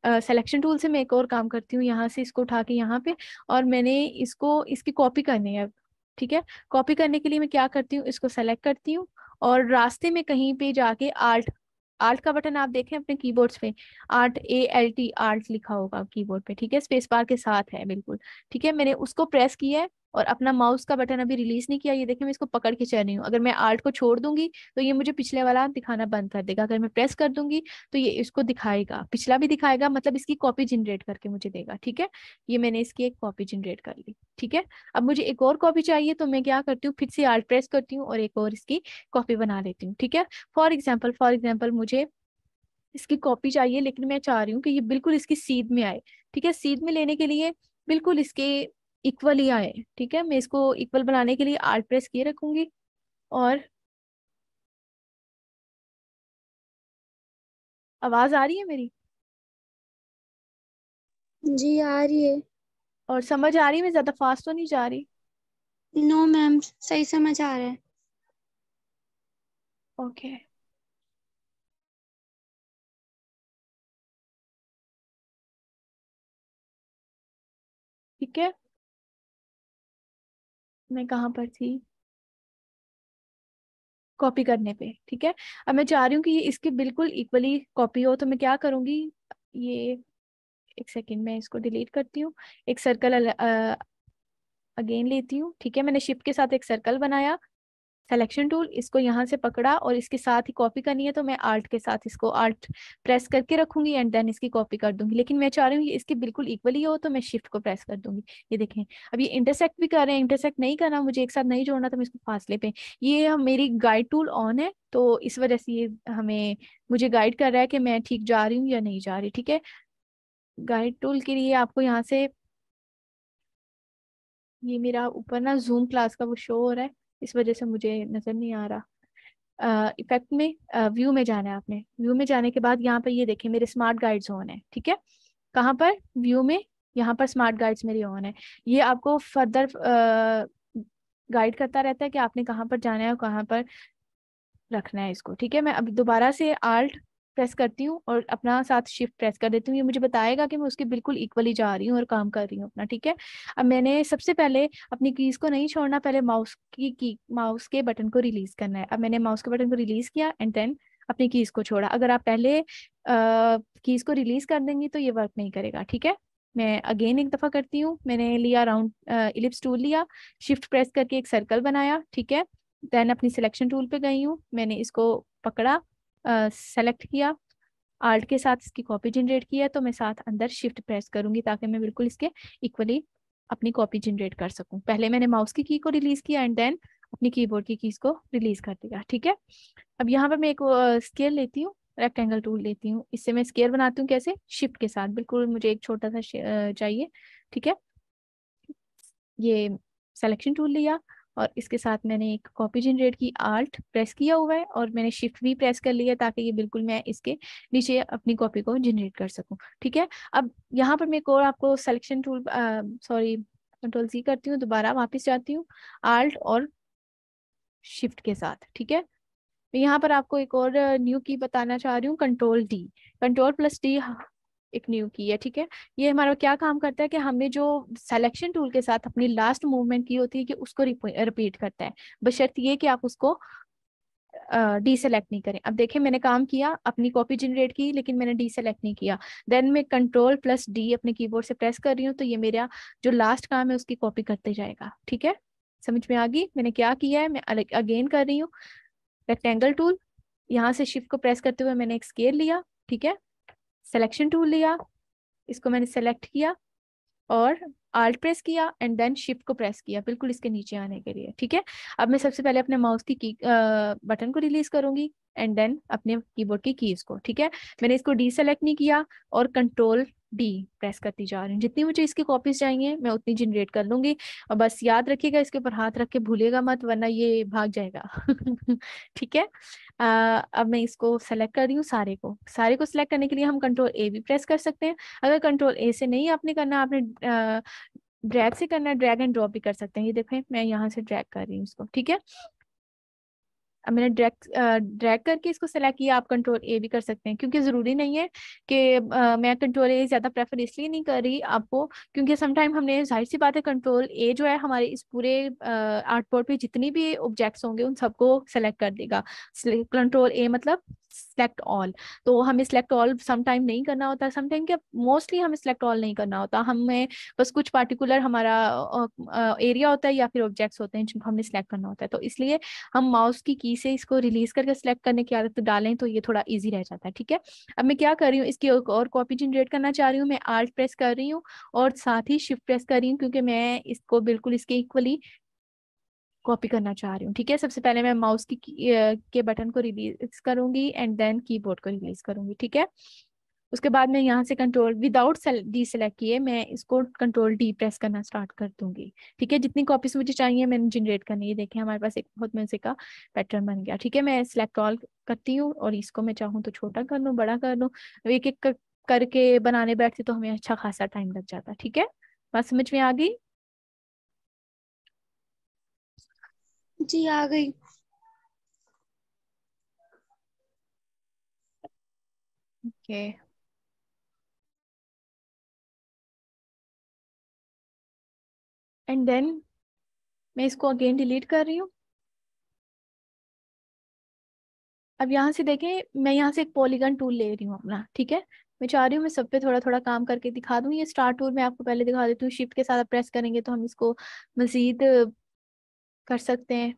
सिलेक्शन टूल से मैं एक और काम करती हूँ, यहाँ से इसको उठा के यहाँ पे, और मैंने इसकी कॉपी करनी है। ठीक है, कॉपी करने के लिए मैं क्या करती हूँ, इसको सेलेक्ट करती हूँ और रास्ते में कहीं पे जाके आल्ट, आल्ट का बटन आप देखें अपने कीबोर्ड्स पे, ALT आल्ट लिखा होगा कीबोर्ड पे। ठीक है, स्पेस बार के साथ है बिल्कुल। ठीक है, मैंने उसको प्रेस किया है और अपना माउस का बटन अभी रिलीज नहीं किया, ये देखिए मैं इसको पकड़ के चल रही हूँ। अगर मैं आल्ट को छोड़ दूंगी तो ये मुझे पिछले वाला दिखाना बंद कर देगा, अगर मैं प्रेस कर दूंगी तो ये इसको दिखाएगा, पिछला भी दिखाएगा, मतलब इसकी कॉपी जनरेट करके मुझे देगा। ठीक है, ये मैंने इसकी एक कॉपी जनरेट कर ली। ठीक है, अब मुझे एक और कॉपी चाहिए, तो मैं क्या करती हूँ, फिर से आल्ट प्रेस करती हूँ और एक और इसकी कॉपी बना लेती हूँ। ठीक है, फॉर एग्जाम्पल मुझे इसकी कॉपी चाहिए, लेकिन मैं चाह रही हूँ कि ये बिल्कुल इसकी सीध में आए। ठीक है, सीध में लेने के लिए बिल्कुल इसके इक्वल ही आए। ठीक है, मैं इसको इक्वल बनाने के लिए आल्ट प्रेस किए रखूंगी और आवाज आ रही है मेरी जी आ रही है। और समझ आ रही है, मैं ज्यादा फास्ट तो नहीं जा रही? नो मैम, सही समझ आ रहा है। ओके, ठीक है, मैं कहाँ पर थी, कॉपी करने पे। ठीक है, अब मैं चाह रही हूँ कि ये इसकी बिल्कुल इक्वली कॉपी हो, तो मैं क्या करूंगी, ये एक सेकंड में इसको डिलीट करती हूँ, एक सर्कल अगेन लेती हूँ। ठीक है, मैंने शिफ्ट के साथ एक सर्कल बनाया, सिलेक्शन टूल, इसको यहाँ से पकड़ा और इसके साथ ही कॉपी करनी है, तो मैं आल्ट के साथ इसको आल्ट प्रेस करके रखूंगी एंड देन इसकी कॉपी कर दूंगी। लेकिन मैं चाह रही हूँ ये इसकी बिल्कुल इक्वली हो, तो मैं शिफ्ट को प्रेस कर दूंगी। ये देखें, अब ये इंटरसेक्ट भी कर रहे हैं, इंटरसेक्ट नहीं करना मुझे, एक साथ नहीं जोड़ना, तो मैं इसको फासले पे, ये मेरी गाइड टूल ऑन है, तो इस वजह से ये मुझे गाइड कर रहा है कि मैं ठीक जा रही हूँ या नहीं जा रही। ठीक है, गाइड टूल के लिए आपको यहाँ से, ये मेरा ऊपर ना जूम क्लास का वो शो हो रहा है, इस वजह से मुझे नजर नहीं आ रहा। इफेक्ट में, व्यू में जाना है आपने, व्यू में जाने के बाद यहाँ पर ये देखें मेरे स्मार्ट गाइड्स ऑन है। ठीक है, कहाँ पर, व्यू में, यहाँ पर स्मार्ट गाइड्स मेरी ऑन है। ये आपको फर्दर गाइड करता रहता है कि आपने कहाँ पर जाना है और कहाँ पर रखना है इसको। ठीक है, मैं अभी दोबारा से आल्ट प्रेस करती हूँ और अपना साथ शिफ्ट प्रेस कर देती हूँ, ये मुझे बताएगा कि मैं उसके बिल्कुल इक्वली जा रही हूँ और काम कर रही हूँ अपना। ठीक है, अब मैंने सबसे पहले अपनी कीज को नहीं छोड़ना, पहले माउस के बटन को रिलीज करना है। अब मैंने माउस के बटन को रिलीज किया एंड देन अपनी कीज को छोड़ा। अगर आप पहले कीज को रिलीज कर देंगी तो ये वर्क नहीं करेगा। ठीक है, मैं अगेन एक दफा करती हूँ, मैंने लिया राउंड इलिप्स टूल लिया, शिफ्ट प्रेस करके एक सर्कल बनाया। ठीक है, देन अपनी सिलेक्शन टूल पे गई हूँ, मैंने इसको पकड़ा, सेलेक्ट किया, आल्ट के साथ इसकी कॉपी जनरेट की है, तो मैं साथ अंदर शिफ्ट प्रेस करूंगी ताकि मैं बिल्कुल इसके इक्वली अपनी कॉपी जनरेट कर सकूं। पहले मैंने माउस की की को रिलीज किया एंड देन अपनी कीबोर्ड की कीज को रिलीज कर दिया। ठीक है, अब यहाँ पर मैं एक स्केल लेती हूँ, रेक्टेंगल टूल लेती हूँ, इससे मैं स्केल बनाती हूँ, कैसे, शिफ्ट के साथ, बिल्कुल मुझे एक छोटा सा चाहिए। ठीक है, ये सिलेक्शन टूल लिया और इसके साथ मैंने एक कॉपी जनरेट की, आल्ट प्रेस किया हुआ है और मैंने शिफ्ट भी प्रेस कर लिया ताकि ये बिल्कुल मैं इसके नीचे अपनी कॉपी को जनरेट कर सकूं। ठीक है, अब यहाँ पर मैं एक और आपको selection tool, sorry, control C करती हूँ, दोबारा वापस जाती हूँ आल्ट और शिफ्ट के साथ। ठीक है, मैं यहाँ पर आपको एक और न्यू की बताना चाह रही हूँ, control D, control plus D एक न्यू की है। ठीक है, ये हमारा क्या काम करता है कि हमने जो सिलेक्शन टूल के साथ अपनी लास्ट मूवमेंट की होती है कि उसको रिपीट करता है, बशर्ते ये कि आप उसको डी सेलेक्ट नहीं करें। अब देखें, मैंने काम किया, अपनी कॉपी जनरेट की, लेकिन मैंने डी सेलेक्ट नहीं किया, देन मैं कंट्रोल प्लस डी अपने कीबोर्ड से प्रेस कर रही हूँ, तो ये मेरा जो लास्ट काम है उसकी कॉपी करते जाएगा। ठीक है, समझ में आ गई मैंने क्या किया है? मैं अगेन कर रही हूँ, रेक्टेंगल टूल, यहाँ से शिफ्ट को प्रेस करते हुए मैंने एक स्केल लिया। ठीक है, सिलेक्शन टूल लिया, इसको मैंने सेलेक्ट किया और Alt प्रेस किया एंड देन शिफ्ट को प्रेस किया बिल्कुल इसके नीचे आने के लिए, ठीक है। अब मैं सबसे पहले अपने माउस की बटन को रिलीज करूंगी एंड देन अपने कीबोर्ड की कीज को, ठीक है। मैंने इसको डी सेलेक्ट नहीं किया और कंट्रोल डी प्रेस करती जा रही हूँ। जितनी मुझे इसकी कॉपीज चाहिए मैं उतनी जनरेट कर लूंगी। और बस याद रखिएगा इसके ऊपर हाथ रख के भूलिएगा मत, वरना ये भाग जाएगा। ठीक है। अब मैं इसको सेलेक्ट कर रही हूँ सारे को। सारे को सिलेक्ट करने के लिए हम कंट्रोल ए भी प्रेस कर सकते हैं। अगर कंट्रोल ए से नहीं आपने करना, आपने ड्रैग से करना है, ड्रैग एंड ड्रॉप भी कर सकते हैं। ये देखें मैं यहाँ से ड्रैग कर रही हूँ इसको, ठीक है। अब मैंने ड्रैग करके इसको सेलेक्ट किया। आप कंट्रोल ए भी कर सकते हैं, क्योंकि ज़रूरी नहीं है कि मैं कंट्रोल ए ज़्यादा प्रेफर इसलिए नहीं कर रही आपको, क्योंकि समटाइम हमने, जाहिर सी बात है, कंट्रोल ए जो है हमारे इस पूरे आर्टबोर्ड पे जितनी भी ऑब्जेक्ट्स होंगे उन सबको सेलेक्ट कर देगा। कंट्रोल ए मतलब सेलेक्ट ऑल। तो हमें सेलेक्ट ऑल समटाइम नहीं करना होता, समटाइम क्या मोस्टली हमें सेलेक्ट ऑल नहीं करना होता। हमें बस कुछ पार्टिकुलर हमारा एरिया होता है या फिर ऑब्जेक्ट्स होते हैं जिनको हमने सेलेक्ट करना होता है। तो इसलिए हम माउस की से इसको रिलीज करके सिलेक्ट करने की आदत डालें तो ये थोड़ा इजी रह जाता है, ठीक है। अब मैं क्या कर रही हूँ, इसकी एक और कॉपी जनरेट करना चाह रही हूँ। मैं आल्ट प्रेस कर रही हूँ और साथ ही शिफ्ट प्रेस कर रही हूँ, क्योंकि मैं इसको बिल्कुल इसके इक्वली कॉपी करना चाह रही हूँ, ठीक है। सबसे पहले मैं माउस के बटन को रिलीज करूंगी एंड देन कीबोर्ड को रिलीज करूंगी, ठीक है। उसके बाद मैं यहाँ से कंट्रोल विदाउट डी सेलेक्ट किए मैं इसको कंट्रोल डी प्रेस करना स्टार्ट कर दूंगी, ठीक है। जितनी कॉपीज मुझे चाहिए मैंने जनरेट करनी है। देखें हमारे पास एक बहुत मजे का पैटर्न बन गया, ठीक है। मैं सिलेक्ट ऑल करती हूँ और इसको मैं चाहूँ तो छोटा कर लूँ, बड़ा कर लूँ। एक एक करके बनाने बैठते तो हमें अच्छा खासा टाइम लग जाता, ठीक है। बात समझ में आ गई? जी आ गई। ओके। एंड देन मैं इसको अगेन डिलीट कर रही हूँ। अब यहाँ से देखें मैं यहाँ से एक पॉलीगन टूल ले रही हूँ अपना, ठीक है। मैं चाह रही हूँ मैं सब पे थोड़ा थोड़ा काम करके दिखा दूँ। ये स्टार टूल मैं आपको पहले दिखा देती हूँ। शिफ्ट के साथ प्रेस करेंगे तो हम इसको मजीद कर सकते हैं।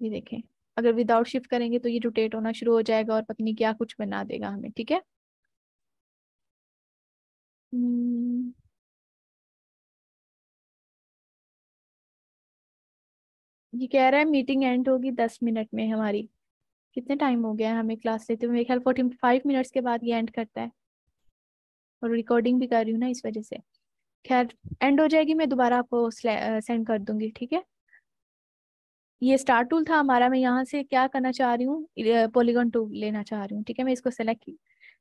ये देखें अगर विदाउट शिफ्ट करेंगे तो ये रोटेट होना शुरू हो जाएगा और पता नहीं क्या कुछ बना देगा हमें, ठीक है। हम्म, ये कह रहा है मीटिंग एंड होगी 10 मिनट में हमारी। कितने टाइम हो गया है हमें क्लास लेते हुए? मेरे ख्याल 45 मिनट्स के बाद ये एंड करता है। और रिकॉर्डिंग भी कर रही हूँ ना इस वजह से। खैर एंड हो जाएगी, मैं दोबारा आपको सेंड कर दूंगी, ठीक है। ये स्टार टूल था हमारा। मैं यहाँ से क्या करना चाह रही हूँ, पॉलीगॉन टूल लेना चाह रही हूँ, ठीक है। मैं इसको सेलेक्ट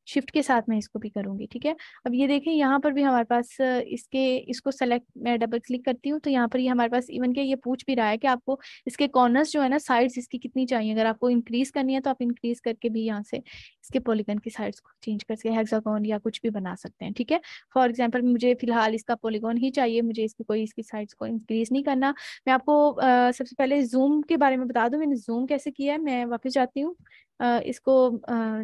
शिफ्ट के साथ मैं इसको भी करूंगी, ठीक है। अब ये देखें यहाँ पर भी हमारे पास इसको सेलेक्ट, मैं डबल क्लिक करती हूँ तो यहाँ पर ये हमारे पास इवन के ये पूछ भी रहा है कि आपको इसके कॉर्नर्स जो है ना, साइड्स इसकी कितनी चाहिए। अगर आपको इंक्रीज करनी है तो आप इंक्रीज करके भी यहाँ से इसके पॉलीगन की साइड्स को चेंज करके हेक्सागोन या कुछ भी बना सकते हैं, ठीक है। फॉर एग्जाम्पल मुझे फिलहाल इसका पॉलीगॉन ही चाहिए, मुझे इसकी कोई इसकी साइड्स को इंक्रीज नहीं करना। मैं आपको सबसे पहले जूम के बारे में बता दूं, मैंने जूम कैसे किया है। मैं वापस जाती हूँ, इसको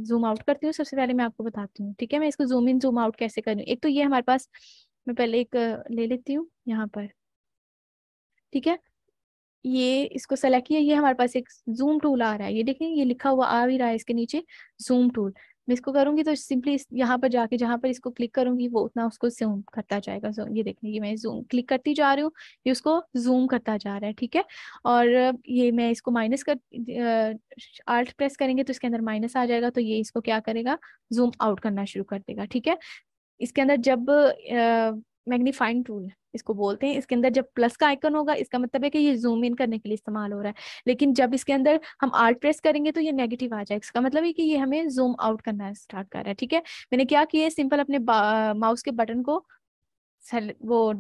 जूम आउट करती हूँ। सबसे पहले मैं आपको बताती हूँ, ठीक है। मैं इसको जूम इन जूम आउट कैसे करूँ। एक तो ये हमारे पास, मैं पहले एक ले लेती हूँ यहाँ पर, ठीक है। ये इसको सेलेक्ट किया, ये हमारे पास एक जूम टूल आ रहा है। ये देखें ये लिखा हुआ आ भी रहा है इसके नीचे जूम टूल। मैं इसको करूंगी तो सिंपली यहाँ पर जाके जहाँ पर इसको क्लिक करूंगी वो उतना उसको जूम करता जाएगा। ये देखें ये मैं जूम क्लिक करती जा रही हूँ, ये उसको जूम करता जा रहा है, ठीक है। और ये मैं इसको माइनस कर आल्ट प्रेस करेंगे तो इसके अंदर माइनस आ जाएगा, तो ये इसको क्या करेगा, जूम आउट करना शुरू कर देगा, ठीक है। इसके अंदर जब मैग्नीफाइंग टूल इसको बोलते हैं, इसके अंदर जब प्लस का आइकन होगा इसका मतलब है कि ये जूम इन करने के लिए इस्तेमाल हो रहा है। लेकिन जब इसके अंदर हम आल्ट प्रेस करेंगे तो ये नेगेटिव आ जाएगा, इसका मतलब है कि ये हमें जूम आउट करना स्टार्ट कर रहा है, ठीक है। मैंने क्या किया है, सिंपल अपने माउस के बटन को वो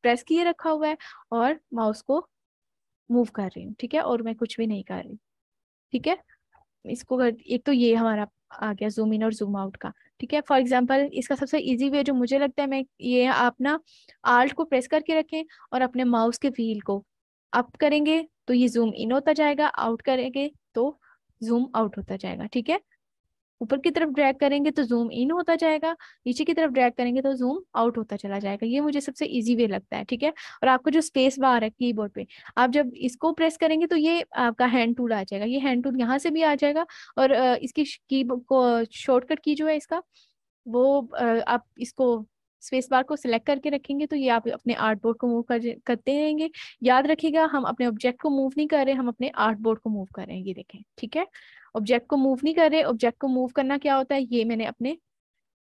प्रेस किए रखा हुआ है और माउस को मूव कर रही हूँ, ठीक है। और मैं कुछ भी नहीं कर रही, ठीक है। एक तो ये हमारा आ गया जूम इन और जूम आउट का, ठीक है। फॉर एग्जांपल इसका सबसे इजी वे जो मुझे लगता है, मैं ये आप ना आल्ट को प्रेस करके रखें और अपने माउस के व्हील को अप करेंगे तो ये जूम इन होता जाएगा, आउट करेंगे तो जूम आउट होता जाएगा, ठीक है। ऊपर की तरफ ड्रैग करेंगे तो जूम इन होता जाएगा, नीचे की तरफ ड्रैग करेंगे तो जूम आउट होता चला जाएगा। ये मुझे सबसे इजी वे लगता है, ठीक है। और आपको जो स्पेस बार है कीबोर्ड पे, आप जब इसको प्रेस करेंगे तो ये आपका हैंड टूल आ जाएगा। ये हैंड टूल यहाँ से भी आ जाएगा और इसकी की को शॉर्टकट की जो है इसका वो आप इसको स्पेस बार को सिलेक्ट करके रखेंगे तो ये आप अपने आर्ट बोर्ड को मूव करते रहेंगे। याद रखिएगा हम अपने ऑब्जेक्ट को मूव नहीं कर रहे, हम अपने आर्ट बोर्ड को मूव कर रहे हैं, ये देखें, ठीक है। ऑब्जेक्ट को मूव नहीं कर रहे, ऑब्जेक्ट को मूव करना क्या होता है, ये मैंने अपने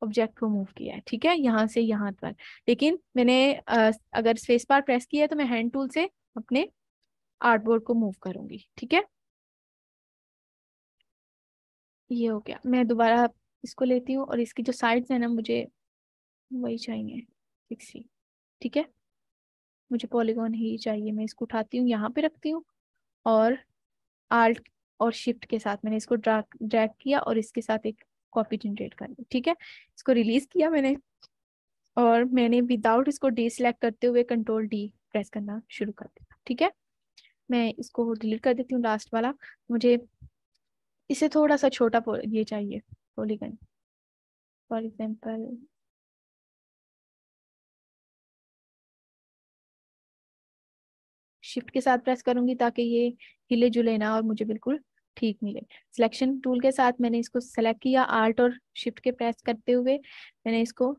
ऑब्जेक्ट को मूव किया है, ठीक है, यहाँ से यहाँ पर। लेकिन मैंने अगर स्पेस बार प्रेस किया है तो मैं हैंड टूल से अपने आर्ट बोर्ड को मूव करूंगी, ठीक है। ये हो गया। मैं दोबारा इसको लेती हूँ और इसकी जो साइड्स है ना मुझे वही चाहिए, 60, ठीक है, मुझे पॉलीगॉन ही चाहिए। मैं इसको उठाती हूँ, यहाँ पे रखती हूँ और आल्ट और शिफ्ट के साथ मैंने इसको ड्रैग किया और इसके साथ एक कॉपी जनरेट कर दी, ठीक है। इसको रिलीज किया मैंने और मैंने विदाउट इसको डी सिलेक्ट करते हुए कंट्रोल डी प्रेस करना शुरू कर दिया, ठीक है। मैं इसको डिलीट कर देती हूँ लास्ट वाला। मुझे इसे थोड़ा सा छोटा ये चाहिए पॉलीगन, फॉर एग्जाम्पल शिफ्ट के साथ प्रेस करूंगी ताकि ये हिले जुले ना और मुझे बिल्कुल ठीक मिले। सिलेक्शन टूल के साथ मैंने इसको सेलेक्ट किया, आल्ट और शिफ्ट के प्रेस करते हुए मैंने इसको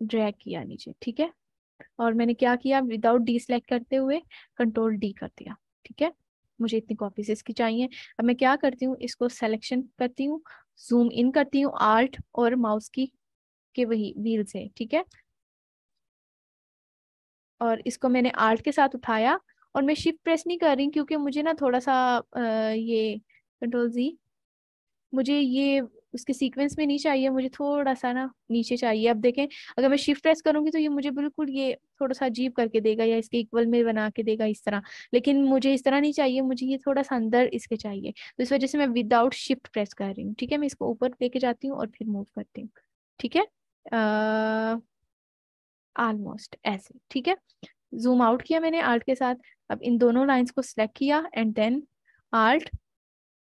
ड्रैग किया नीचे, ठीक है। और मैंने क्या किया, विदाउट डी सिलेक्ट करते हुए कंट्रोल डी कर दिया, ठीक है। मुझे इतनी कॉपीज इसकी चाहिए। अब मैं क्या करती हूँ, इसको सेलेक्शन करती हूँ, जूम इन करती हूँ आल्ट और माउस की के वही व्हील से, ठीक है। और इसको मैंने आल्ट के साथ उठाया और मैं शिफ्ट प्रेस नहीं कर रही क्योंकि मुझे ना थोड़ा सा ये कंट्रोल जी, मुझे ये उसके सीक्वेंस में नहीं चाहिए, मुझे थोड़ा सा ना नीचे चाहिए। अब देखें अगर मैं शिफ्ट प्रेस करूंगी तो ये मुझे बिल्कुल ये थोड़ा सा अजीब करके देगा या इसके इक्वल में बना के देगा इस तरह, लेकिन मुझे इस तरह नहीं चाहिए, मुझे ये थोड़ा सा अंदर इसके चाहिए। तो इस वजह से मैं विदाउट शिफ्ट प्रेस कर रही हूँ, ठीक है। मैं इसको ऊपर लेके जाती हूँ और फिर मूव करती हूँ, ठीक है, ऑलमोस्ट ऐसे, ठीक है। जूम आउट किया मैंने आल्ट के साथ। अब इन दोनों लाइंस को सिलेक्ट किया एंड देन आल्ट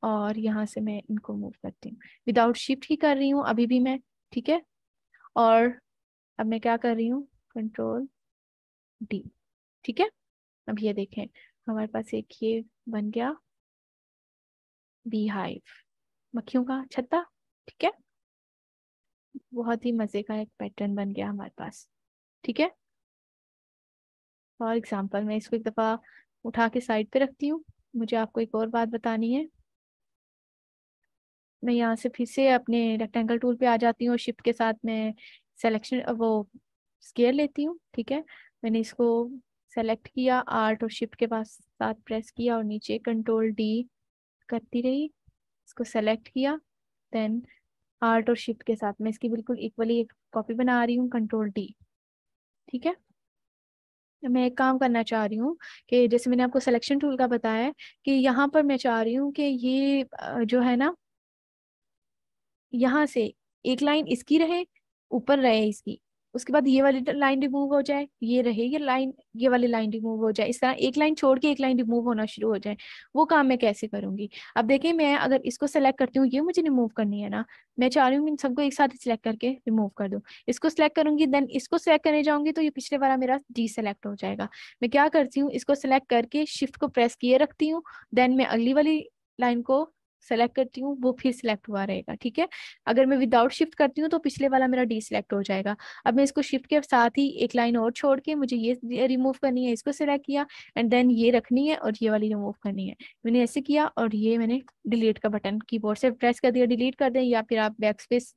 और यहाँ से मैं इनको मूव करती हूँ, विदाउट शिफ्ट ही कर रही हूँ अभी भी मैं, ठीक है। और अब मैं क्या कर रही हूँ, कंट्रोल डी, ठीक है। अब ये देखें हमारे पास एक ये बन गया बी हाइव, मक्खियों का छत्ता, ठीक है। बहुत ही मजे का एक पैटर्न बन गया हमारे पास, ठीक है। फॉर एग्जाम्पल मैं इसको एक दफ़ा उठा के साइड पे रखती हूँ। मुझे आपको एक और बात बतानी है। मैं यहाँ से फिर से अपने रेक्टेंगल टूल पे आ जाती हूँ और शिफ्ट के साथ मैं सेलेक्शन वो स्केयर लेती हूँ, ठीक है। मैंने इसको सेलेक्ट किया, आल्ट और शिफ्ट के पास साथ प्रेस किया और नीचे कंट्रोल डी करती रही, इसको सेलेक्ट किया, देन आल्ट और शिफ्ट के साथ मैं इसकी बिल्कुल इक्वली एक कॉपी बना रही हूँ, कंट्रोल डी, ठीक है। मैं एक काम करना चाह रही हूँ कि जैसे मैंने आपको सिलेक्शन टूल का बताया है कि यहाँ पर मैं चाह रही हूँ कि ये जो है ना यहाँ से एक लाइन इसकी रहे, ऊपर रहे इसकी, उसके बाद ये वाली लाइन रिमूव हो जाए, ये रहे ये लाइन, ये वाली लाइन रिमूव हो जाए, इस तरह एक लाइन छोड़ के एक लाइन रिमूव होना शुरू हो जाए। वो काम मैं कैसे करूंगी, अब देखिए मैं अगर इसको सेलेक्ट करती हूँ, ये मुझे रिमूव करनी है ना, मैं चाह रही हूँ इन सबको एक साथ सिलेक्ट करके रिमूव कर दूँ। इसको सिलेक्ट करूंगी देन इसको सिलेक्ट करने जाऊंगी तो ये पिछले वाला मेरा डी सेलेक्ट हो जाएगा। मैं क्या करती हूँ, इसको सिलेक्ट करके शिफ्ट को प्रेस किए रखती हूँ, देन मैं अगली वाली लाइन को सेलेक्ट करती हूँ, वो फिर सिलेक्ट हुआ रहेगा, ठीक है। अगर मैं विदाउट शिफ्ट करती हूँ तो पिछले वाला मेरा डी सिलेक्ट हो जाएगा। अब मैं इसको शिफ्ट के साथ ही एक लाइन और छोड़ के मुझे ये रिमूव करनी है, इसको सिलेक्ट किया एंड देन ये रखनी है और ये वाली रिमूव करनी है। मैंने ऐसे किया और ये मैंने डिलीट का बटन कीबोर्ड से प्रेस कर दिया, डिलीट कर दें या फिर आप बैक स्पेस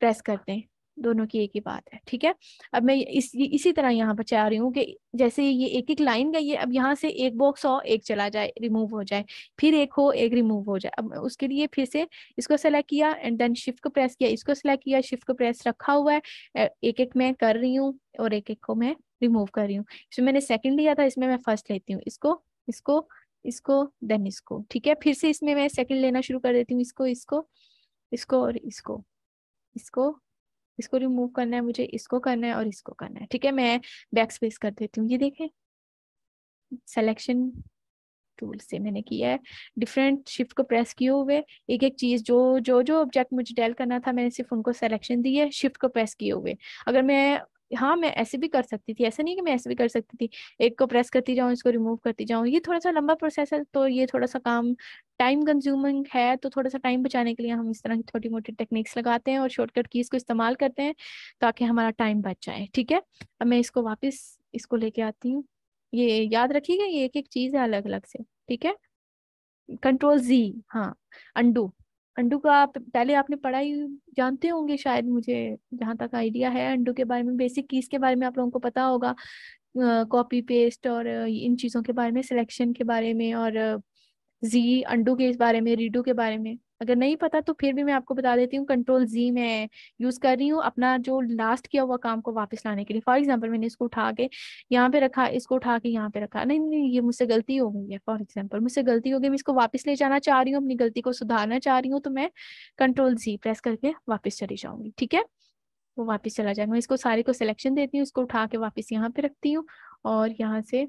प्रेस करते हैं, दोनों की एक ही बात है, ठीक है। अब मैं इसी तरह यहाँ पर चाह रही हूँ कि जैसे ये एक एक लाइन गई है, अब यहाँ से एक बॉक्स हो एक चला जाए रिमूव हो जाए, फिर एक हो एक रिमूव हो जाए। अब उसके लिए फिर से इसको सेलेक्ट किया एंड देन शिफ्ट को प्रेस किया, इसको सेलेक्ट किया, शिफ्ट को प्रेस रखा हुआ है, एक एक मैं कर रही हूँ और एक एक को मैं रिमूव कर रही हूँ। इसमें मैंने सेकेंड लिया था, इसमें मैं फर्स्ट लेती हूँ, इसको इसको इसको देन इसको, ठीक है। फिर से इसमें मैं सेकंड लेना शुरू कर देती हूँ, इसको इसको इसको और इसको इसको रिमूव करना है मुझे, इसको करना है और इसको करना है, ठीक है। मैं बैक स्पेस कर देती हूँ, ये देखें सिलेक्शन टूल से मैंने किया है, डिफरेंट शिफ्ट को प्रेस किए हुए एक एक चीज जो ऑब्जेक्ट मुझे डेल करना था मैंने सिर्फ उनको सिलेक्शन दी है शिफ्ट को प्रेस किए हुए। अगर मैं हाँ मैं ऐसे भी कर सकती थी, ऐसा नहीं कि मैं ऐसे भी कर सकती थी, एक को प्रेस करती जाऊँ, इसको रिमूव करती जाऊँ, ये थोड़ा सा लंबा प्रोसेस है, तो ये थोड़ा सा काम टाइम कंज्यूमिंग है, तो थोड़ा सा टाइम बचाने के लिए हम इस तरह की छोटी मोटी टेक्निक्स लगाते हैं और शॉर्टकट कीज को इस्तेमाल करते हैं ताकि हमारा टाइम बच जाए। ठीक है, अब मैं इसको वापस इसको लेके आती हूँ। ये याद रखिएगा, ये एक एक चीज है अलग अलग से। ठीक है, कंट्रोल Z। हाँ, अंडू। अंडू का आप पहले आपने पढ़ाई जानते होंगे शायद, मुझे जहाँ तक आइडिया है अंडू के बारे में, बेसिक कीज के बारे में आप लोगों को पता होगा, कॉपी पेस्ट और इन चीज़ों के बारे में, सिलेक्शन के बारे में, और जी अंडू के इस बारे में, रीडू के बारे में। अगर नहीं पता तो फिर भी मैं आपको बता देती हूँ, कंट्रोल Z मैं यूज कर रही हूँ अपना जो लास्ट किया हुआ काम को वापस लाने के लिए। फॉर एग्जांपल मैंने इसको उठा के यहाँ पे रखा, इसको उठा के यहाँ पे रखा, नहीं नहीं ये मुझसे गलती हो गई है, फॉर एग्जांपल मुझसे गलती हो गई, मैं इसको वापस ले जाना चाह रही हूँ, अपनी गलती को सुधारना चाह रही हूँ, तो मैं कंट्रोल Z प्रेस करके वापस चली जाऊंगी। ठीक है, वो वापस चला जाएगा। मैं इसको सारे को सिलेक्शन देती हूँ, इसको उठा के वापस यहाँ पे रखती हूँ और यहाँ से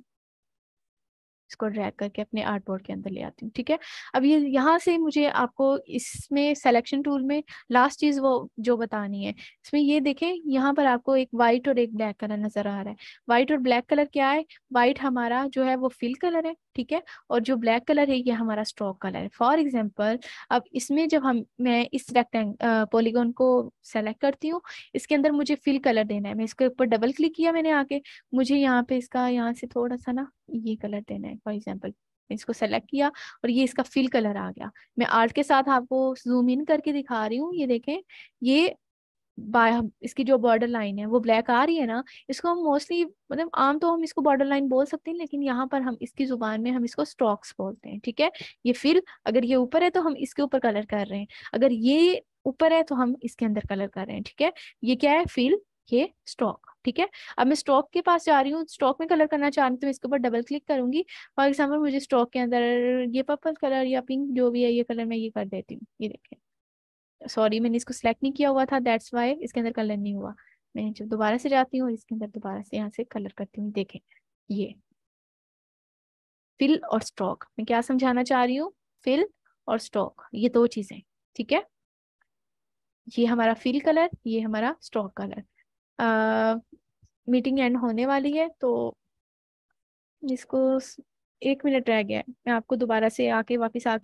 इसको ड्रैग करके अपने आर्ट बोर्ड के अंदर ले आती हूँ। ठीक है, अब ये यहाँ से मुझे आपको इसमें सिलेक्शन टूल में लास्ट चीज वो जो बतानी है, इसमें ये देखें, यहाँ पर आपको एक वाइट और एक ब्लैक कलर नजर आ रहा है। वाइट और ब्लैक कलर क्या है? वाइट हमारा जो है वो फिल कलर है, ठीक है, और जो ब्लैक कलर है ये हमारा स्ट्रोक कलर है। फॉर एग्जाम्पल अब इसमें जब मैं इस पॉलीगॉन को सेलेक्ट करती हूँ, इसके अंदर मुझे फिल कलर देना है, मैं इसके ऊपर डबल क्लिक किया मैंने आके, मुझे यहाँ पे इसका यहाँ से थोड़ा सा ना ये कलर देना है। फॉर एग्जाम्पल इसको सेलेक्ट किया और ये इसका फिल कलर आ गया। मैं आर्ट के साथ आपको जूम इन करके दिखा रही हूँ, ये देखें, ये इसकी जो बॉर्डर लाइन है वो ब्लैक आ रही है ना, इसको हम मोस्टली मतलब आम तो हम इसको बॉर्डर लाइन बोल सकते हैं, लेकिन यहाँ पर हम इसकी जुबान में हम इसको स्ट्रोक्स बोलते हैं। ठीक है, ये फिल अगर ये ऊपर है तो हम इसके ऊपर कलर कर रहे हैं, अगर ये ऊपर है तो हम इसके अंदर कलर कर रहे हैं। ठीक है, ये क्या है? फिल, ये स्ट्रोक। ठीक है, अब मैं स्ट्रोक के पास जा रही हूँ, स्ट्रोक में कलर करना चाह रही हूँ, तो मैं इसके ऊपर डबल क्लिक करूंगी। फॉर एग्जाम्पल मुझे स्ट्रोक के अंदर ये पर्पल कलर या पिंक जो भी है ये कलर मैं ये कर देती हूँ। ये देखें, सॉरी मैंने इसको सिलेक्ट नहीं किया हुआ था, दैट्स वाई इसके अंदर कलर नहीं हुआ। मैं जब दोबारा से जाती हूँ और इसके अंदर दोबारा से यहाँ से कलर करती हूँ, देखें ये फिल और स्ट्रोक। मैं क्या समझाना चाह रही हूँ? फिल और स्ट्रोक ये दो चीजें। ठीक है, ये हमारा फिल कलर, ये हमारा स्ट्रोक कलर। मीटिंग एंड होने वाली है तो इसको 1 मिनट रह गया है, मैं आपको दोबारा से आके वापस आ,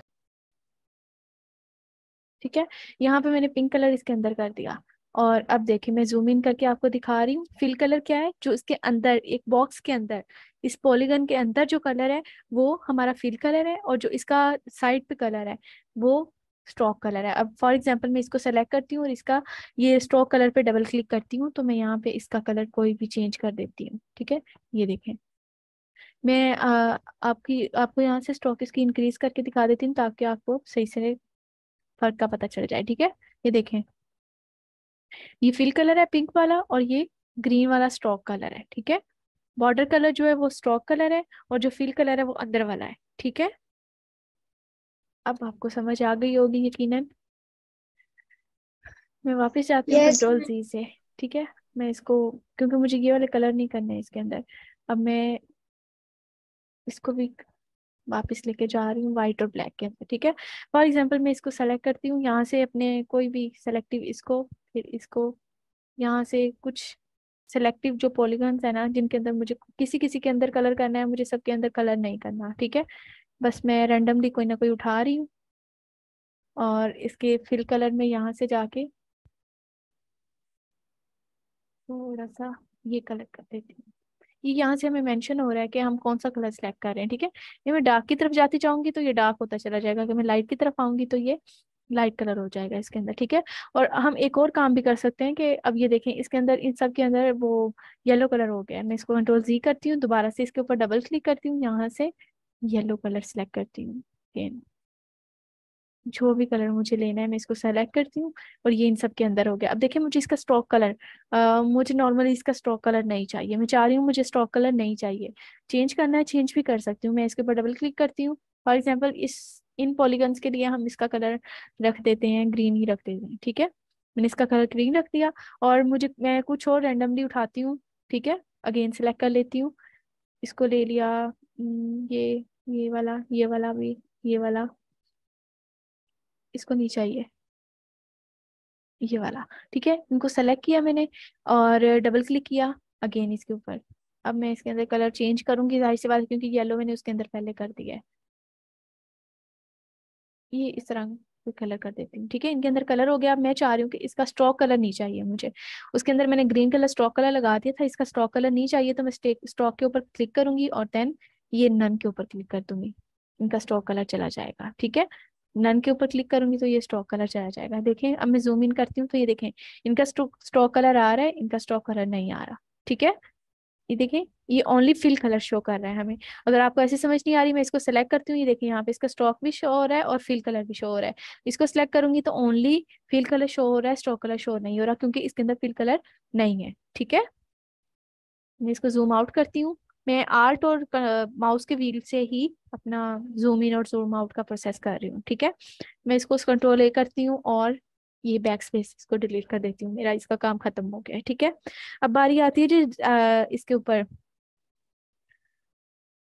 ठीक है, यहाँ पे मैंने पिंक कलर इसके अंदर कर दिया। और अब देखिए मैं जूम इन करके आपको दिखा रही हूँ, फिल कलर क्या है? जो इसके अंदर एक बॉक्स के अंदर इस पॉलीगन के अंदर जो कलर है वो हमारा फिल कलर है, और जो इसका साइड पे कलर है वो स्ट्रोक कलर है। अब फॉर एग्जांपल मैं इसको सेलेक्ट करती हूँ और इसका ये स्ट्रोक कलर पे डबल क्लिक करती हूँ, तो मैं यहाँ पे इसका कलर कोई भी चेंज कर देती हूँ। ठीक है, ये देखें, मैं आपको यहाँ से स्ट्रोक इसकी इंक्रीज करके दिखा देती हूँ ताकि आपको सही से फर्क का पता चल जाए। ठीक है, ये देखें, ये फिल कलर है पिंक वाला और ये ग्रीन वाला स्ट्रोक कलर है। ठीक है, बॉर्डर कलर जो है वो स्ट्रोक कलर है और जो फिल कलर है वो अंदर वाला है। ठीक है, अब आपको समझ आ गई होगी यकीनन। मैं वापस जाती हूँ यस कंट्रोल Z से। ठीक है, मैं इसको, क्योंकि मुझे ये वाले कलर नहीं करने हैं इसके अंदर, अब मैं इसको भी वापस लेके जा रही हूँ व्हाइट और ब्लैक के अंदर। ठीक है, फॉर एग्जांपल मैं इसको सेलेक्ट करती हूँ यहाँ से अपने कोई भी सेलेक्टिव, इसको फिर इसको यहाँ से कुछ सेलेक्टिव जो पॉलीगॉन्स है ना जिनके अंदर मुझे किसी किसी के अंदर कलर करना है, मुझे सबके अंदर कलर नहीं करना। ठीक है, बस मैं रैंडमली कोई ना कोई उठा रही हूँ और इसके फिल कलर में यहाँ से जाके थोड़ा सा ये कलर कर देती हूँ। ये यहाँ से हमें मेंशन हो रहा है कि हम कौन सा कलर सेलेक्ट कर रहे हैं। ठीक है, ये मैं डार्क की तरफ जाती जाऊंगी तो ये डार्क होता चला जाएगा, अगर मैं लाइट की तरफ आऊंगी तो ये लाइट कलर हो जाएगा इसके अंदर। ठीक है, और हम एक और काम भी कर सकते हैं कि अब ये देखें इसके अंदर इन सब के अंदर वो येलो कलर हो गया है। मैं इसको कंट्रोल Z करती हूँ, दोबारा से इसके ऊपर डबल क्लिक करती हूँ, यहाँ से येलो कलर सेलेक्ट करती हूँ। Again, जो भी कलर मुझे लेना है मैं इसको सेलेक्ट करती हूँ और ये इन सब के अंदर हो गया। अब देखिए मुझे इसका स्ट्रोक कलर, मुझे नॉर्मली इसका स्ट्रोक कलर नहीं चाहिए, मैं चाह रही हूँ मुझे स्ट्रोक कलर नहीं चाहिए, चेंज करना है चेंज भी कर सकती हूँ। मैं इसके ऊपर डबल क्लिक करती हूँ, फॉर एग्जाम्पल इस इन पॉलीगन्स के लिए हम इसका कलर रख देते हैं, ग्रीन ही रख देते हैं। ठीक है, मैंने इसका कलर ग्रीन रख दिया और मुझे मैं कुछ और रैंडमली उठाती हूँ। ठीक है, अगेन सेलेक्ट कर लेती हूँ, इसको ले लिया, ये वाला, ये वाला भी, ये वाला, इसको नहीं चाहिए, ये वाला, ठीक है। इनको सेलेक्ट किया मैंने और डबल क्लिक किया अगेन इसके ऊपर। अब मैं इसके अंदर कलर चेंज करूंगी, जाहिर सी बात है, क्योंकि येलो मैंने उसके अंदर पहले कर दिया है। ये इस तरह कोई कलर कर देती हूँ, ठीक है। इनके अंदर कलर हो गया। अब मैं चाह रही हूँ कि इसका स्ट्रोक कलर नहीं चाहिए मुझे, उसके अंदर मैंने ग्रीन कलर स्ट्रोक कलर लगा दिया था, इसका स्ट्रोक कलर नहीं चाहिए, तो मैं स्ट्रोक के ऊपर क्लिक करूंगी और देन ये नन के ऊपर क्लिक कर दूंगी, इनका स्ट्रोक कलर चला जाएगा, ठीक है। नन के ऊपर क्लिक करूंगी तो ये स्ट्रोक कलर चला जाएगा। देखें अब मैं जूम इन करती हूँ तो ये देखें इनका स्ट्रोक कलर आ रहा है, इनका स्ट्रोक कलर नहीं आ रहा, ठीक है। ये देखिए ये ओनली फिल कलर शो कर रहा है हमें। अगर आपको ऐसे समझ नहीं आ रही, मैं इसको सेलेक्ट करती हूँ, ये देखिए यहाँ पे इसका स्ट्रोक भी शो हो रहा है और फिल कलर भी शो हो रहा है। इसको सेलेक्ट करूंगी तो ओनली फिल कलर शो हो रहा है, स्ट्रोक कलर शो नहीं हो रहा, क्योंकि इसके अंदर फिल कलर नहीं है, ठीक है। मैं इसको जूम आउट करती हूँ। मैं आर्ट और माउस के व्हील से ही अपना जूम इन और जूम आउट का प्रोसेस कर रही हूँ, ठीक है। मैं इसको कंट्रोल ए करती हूँ और ये बैक स्पेस इसको डिलीट कर देती हूँ, मेरा इसका काम खत्म हो गया है, ठीक है। अब बारी आती है जी इसके ऊपर